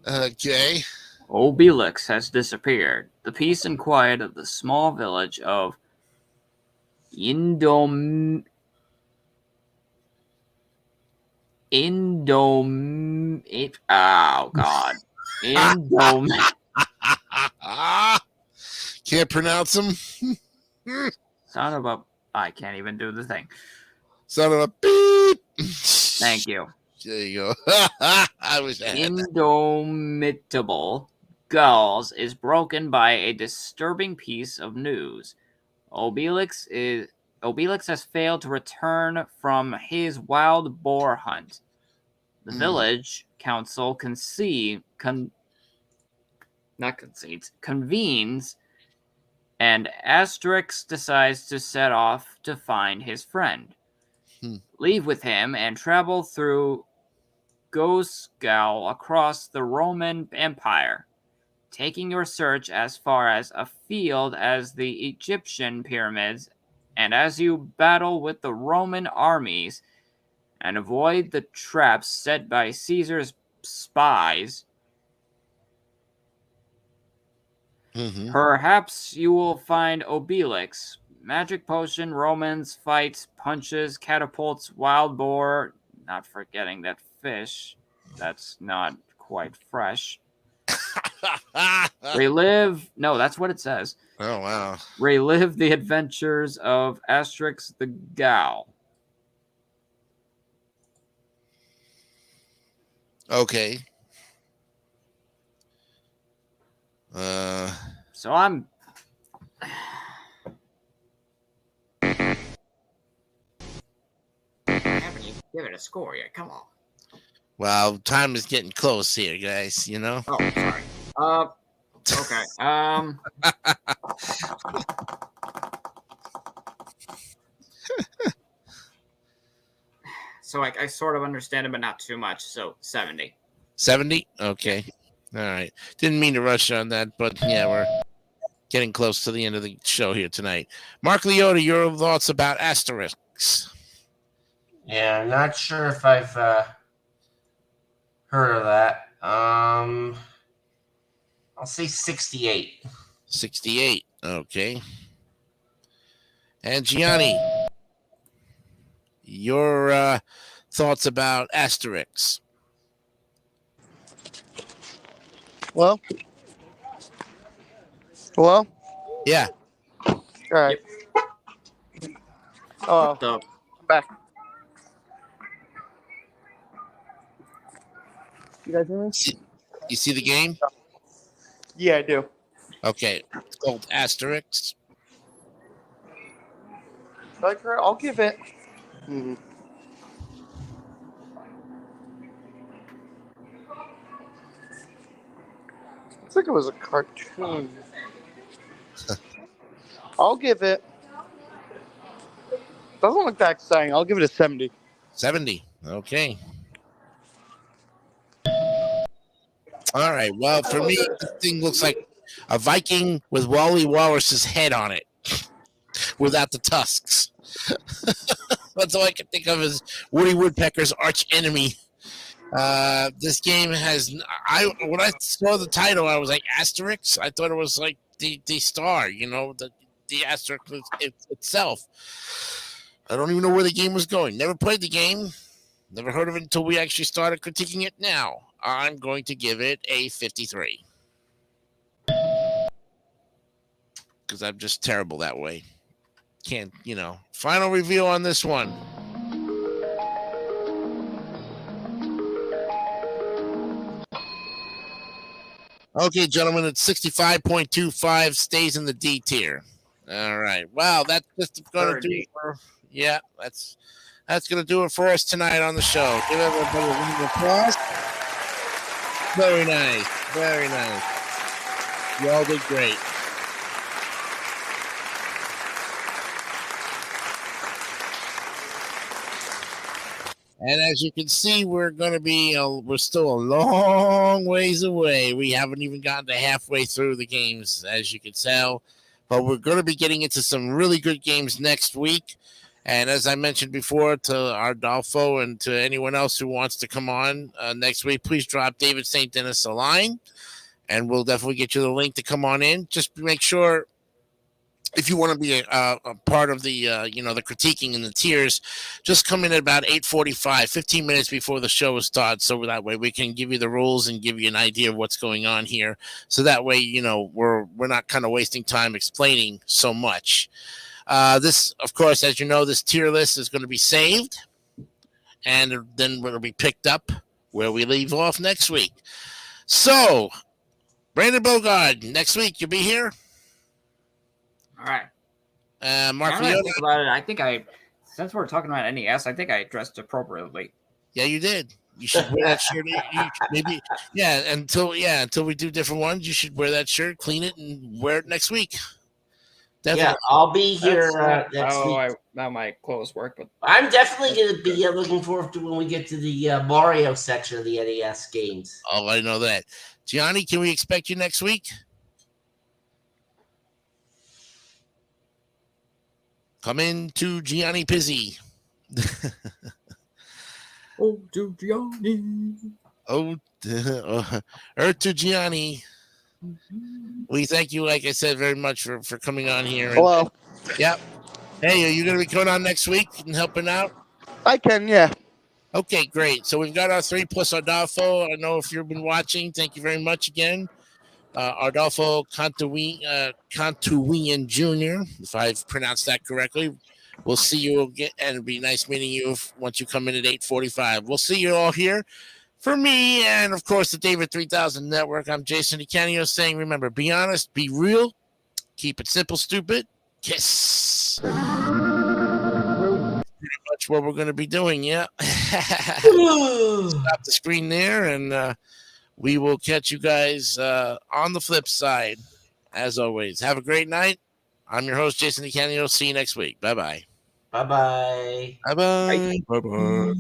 Okay. Obelix has disappeared. The peace and quiet of the small village of Indomithia Oh God. Can't pronounce them. Son of a. I can't even do the thing. Son of a beep. Thank you. There you go. I wish I had that. Indomitable Gulls is broken by a disturbing piece of news. Obelix has failed to return from his wild boar hunt. The village council convenes, and Asterix decides to set off to find his friend. Leave with him and travel through Gosgal across the Roman Empire, taking your search as far as afield as the Egyptian pyramids, and as you battle with the Roman armies and avoid the traps set by Caesar's spies, perhaps you will find Obelix. Magic potion, Romans, fights, punches, catapults, wild boar, not forgetting that fish. That's not quite fresh. Relive. No, that's what it says. Oh, wow. Relive the adventures of Asterix the Gaul. Okay. So I'm. I haven't even given a score yet. Come on. Well, time is getting close here, guys. You know. Oh, sorry. Okay. So I sort of understand it, but not too much. So 70. 70? Okay. All right. Didn't mean to rush on that, but yeah, we're getting close to the end of the show here tonight. Mark Leota, your thoughts about Asterix? Yeah, I'm not sure if I've heard of that. I'll say 68. 68. Okay. And Gianni, your thoughts about Asterix? Well, hello? Yeah. All right. Oh, The I'm back. You guys hear me? You see the game? Yeah, I do. Okay. It's called Asterix. I'll give it. Looks like it was a cartoon. I'll give it. Doesn't look that exciting. I'll give it a 70. 70. Okay. All right. Well, for me, this thing looks like a Viking with Wally Walrus's head on it without the tusks. That's all I can think of as Woody Woodpecker's arch enemy. This game has. When I saw the title, I was like, Asterix? I thought it was like the star, you know, the Asterix itself. I don't even know where the game was going. Never played the game. Never heard of it until we actually started critiquing it now. I'm going to give it a 53. Because I'm just terrible that way. Can't, you know. Final review on this one. Okay, gentlemen, it's 65.25, stays in the D tier. All right. Wow, that's just going to do it for, yeah, that's going to do it for us tonight on the show. Give everybody a round of applause. Very nice. Very nice. You all did great. And as you can see, we're still a long ways away. We haven't even gotten to halfway through the games, as you can tell. But we're going to be getting into some really good games next week. And as I mentioned before to Ardolfo and to anyone else who wants to come on next week, please drop David St. Dennis a line. And we'll definitely get you the link to come on in. Just make sure if you want to be a part of the the critiquing and the tiers, just come in at about 8:45, 15 minutes before the show starts, so that way we can give you the rules and give you an idea of what's going on here, so that way we're not kind of wasting time explaining so much. This, of course, as you know, this tier list is going to be saved, and then it'll be picked up where we leave off next week. So, Brandon Bogard, next week you'll be here. All right. Mark Now that I think about it, since we're talking about NES, I think I dressed appropriately. Yeah, you did. You should wear that shirt. Maybe, until we do different ones, you should wear that shirt, clean it, and wear it next week. Definitely. Yeah, I'll be here next week. Now my clothes work, but I'm definitely going to be looking forward to when we get to the Mario section of the NES games. Oh, I know that. Gianni, can we expect you next week? Come in to Gianni Pizzi. oh, to Gianni. To Gianni. We thank you, like I said, very much for coming on here. Hello. Yep. Hey, are you going to be coming on next week and helping out? I can, yeah. Okay, great. So we've got our 3 plus Ardolfo. I know if you've been watching, thank you very much again. Ardolfo Cantuian Jr., if I've pronounced that correctly. We'll see you again, and it'll be nice meeting you once you come in at 8:45. We'll see you all here. For me, and of course, the David 3000 Network, I'm Jason DeCanio saying, remember, be honest, be real, keep it simple, stupid, kiss. Pretty much what we're going to be doing, yeah. Stop the screen there, and we will catch you guys on the flip side. As always, have a great night. I'm your host, Jason DeCanio. See you next week. Bye-bye. Bye-bye. Bye-bye. Bye-bye.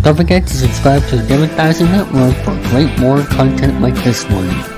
Don't forget to subscribe to the David 3000 Network for great more content like this one.